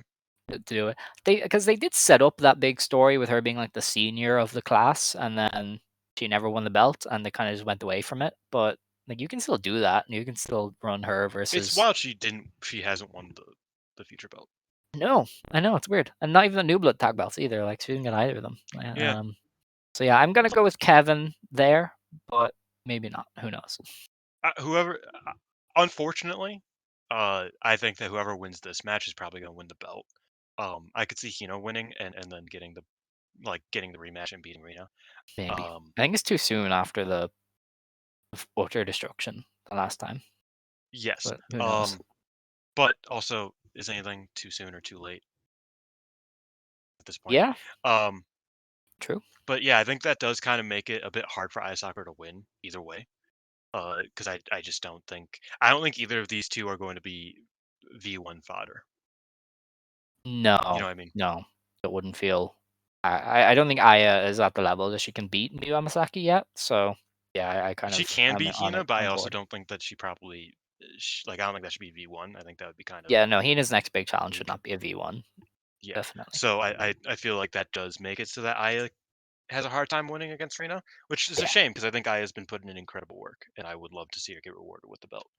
C: To do it, because they did set up that big story with her being like the senior of the class, and then she never won the belt, and they kind of just went away from it. But like, you can still do that, and you can still run her
D: it's
C: versus.
D: wild she didn't. She hasn't won the future belt.
C: No, I know it's weird, and not even the New Blood tag belts either. Like, she didn't get either of them.
D: Yeah,
C: So yeah, I'm gonna go with Kevin there, but maybe not. Who knows?
D: whoever. Unfortunately, I think that whoever wins this match is probably gonna win the belt. I could see Hino winning and then getting the rematch and beating Rina.
C: Maybe.
D: Um,
C: I think it's too soon after the utter destruction the last time,
D: yes.
C: but who knows?
D: But also, is anything too soon or too late at this point?
C: Yeah,
D: Um,
C: true.
D: but yeah, I think that does kind of make it a bit hard for Sakura to win either way. Because I just I don't think either of these two are going to be V1 fodder. You
C: No,
D: know what I mean?
C: no, it wouldn't feel. I don't think Aya is at the level that she can beat Miyu Amasaki yet. So yeah, I kind
D: She
C: of
D: can
C: am
D: beat
C: on
D: Hina,
C: it
D: but I
C: on
D: also
C: board.
D: don't think that she probably like I don't think that should be V1. I think that would be kind of
C: Yeah, no, Hina's next big challenge should
D: weak.
C: not be a V1,
D: Yeah.
C: definitely.
D: So I feel like that does make it so that Aya has a hard time winning against Rina, which is a
C: Yeah.
D: shame because I think Aya's been putting in incredible work, and I would love to see her get rewarded with the belt.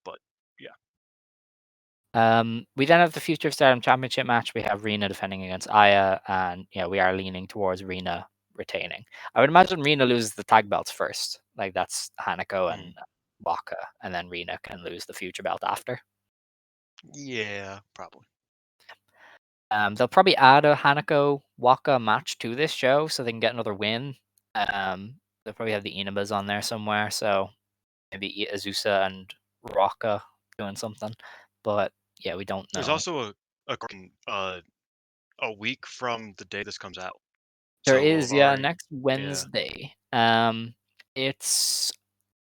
D: But yeah,
C: We then have the Future of Stardom Championship match. We have Rina defending against Aya, and yeah, we are leaning towards Rina retaining. I would imagine Rina loses the tag belts first. Like, that's Hanako
D: mm,
C: and Waka, and then Rina can lose the future belt after.
D: yeah, probably.
C: They'll probably add a Hanako Waka match to this show so they can get another win. They'll probably have the Inabas on there somewhere, so maybe Azusa and Rocka doing something. But yeah, we don't
D: There's
C: know.
D: also a a week from the day this comes out,
C: There
D: so we'll
C: is,
D: have
C: yeah,
D: already
C: next
D: yeah.
C: Wednesday. It's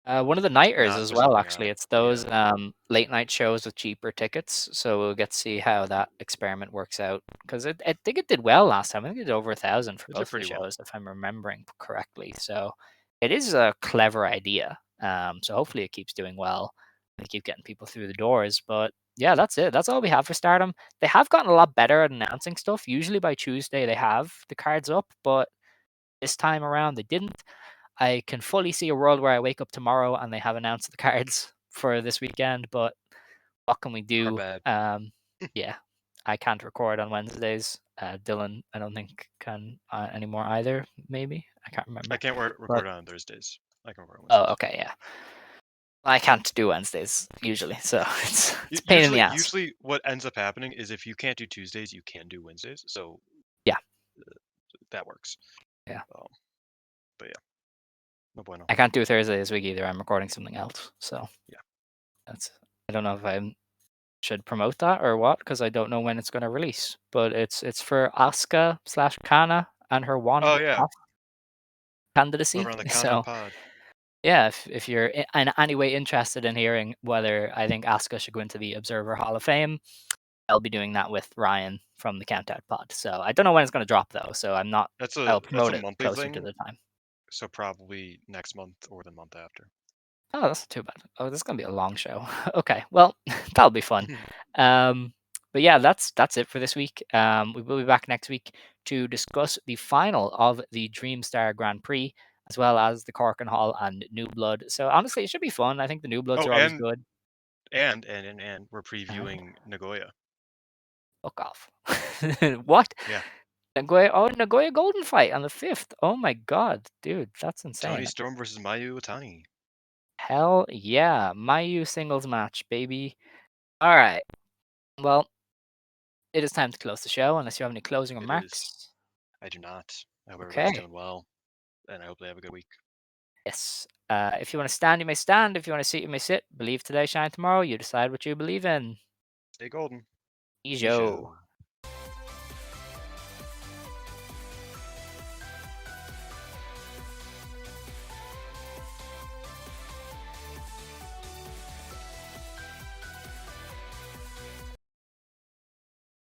C: one of the nighters as
D: There's
C: well,
D: nothing on
C: actually.
D: it.
C: It's
D: Yeah,
C: those late night shows with cheaper tickets. So we'll get to see how that experiment works out. Because I think it did well last time. I think it did over 1,000 for
D: it did
C: both of the
D: pretty well.
C: shows, if I'm remembering correctly. So it is a clever idea. So hopefully it keeps doing well. They keep getting people through the doors. But yeah, that's it. That's all we have for Stardom. They have gotten a lot better at announcing stuff. Usually by Tuesday they have the cards up, but this time around they didn't. I can fully see a world where I wake up tomorrow and they have announced the cards for this weekend, but what can we
D: Our
C: do?
D: bad.
C: Yeah, I can't record on Wednesdays. Dylan, I don't think can anymore either. Maybe I can't
D: I
C: remember.
D: can't
C: But
D: record on Thursdays. I can record on
C: oh,
D: Wednesdays.
C: okay, yeah. I can't do Wednesdays usually, so it's a pain in the
D: Usually,
C: ass.
D: what ends up happening is if you can't do Tuesdays, you can do Wednesdays. So
C: Yeah,
D: that works.
C: yeah.
D: Um, but yeah. No bueno.
C: I can't do Thursday this week either. I'm recording something else, so
D: Yeah.
C: that's. I don't know if I should promote that or what because I don't know when it's going to release. But it's for Asuka/Kana and her
D: Oh
C: wand
D: yeah, over
C: candidacy.
D: on the Kana
C: So
D: pod.
C: yeah, if you're in any way interested in hearing whether I think Asuka should go into the Observer Hall of Fame, I'll be doing that with Ryan from the Count Out Pod. So I don't know when it's going to drop though. So I'm not. I'll
D: That's a
C: promote it
D: monthly
C: closer to
D: thing,
C: the time.
D: so probably next month or the month after.
C: Oh, that's not too bad. Oh, this is gonna be a long show. Okay, well, that'll be fun. Um, but yeah, that's it for this week. We will be back next week to discuss the final of the Dreamstar Grand Prix, as well as the Korakuen Hall and New Blood. So honestly, it should be fun. I think the New Bloods
D: Oh,
C: are always good.
D: and we're
C: And
D: previewing Nagoya.
C: fuck off. What?
D: Yeah,
C: Nagoya? Oh, Nagoya Golden fight on the 5th. Oh my god, dude, that's
D: Tony
C: insane.
D: Storm versus Mayu Iwatani.
C: Hell yeah, Mayu singles match, baby. All right. Well, it is time to close the show unless you have any closing
D: It is.
C: remarks.
D: I do not. I hope everybody's
C: Okay.
D: doing well, and I hope they have a good week.
C: Yes. If you want to stand, you may stand. If you want to sit, you may sit. Believe today, shine tomorrow. You decide what you believe in.
D: Stay golden.
C: Ijo.
D: Ijo.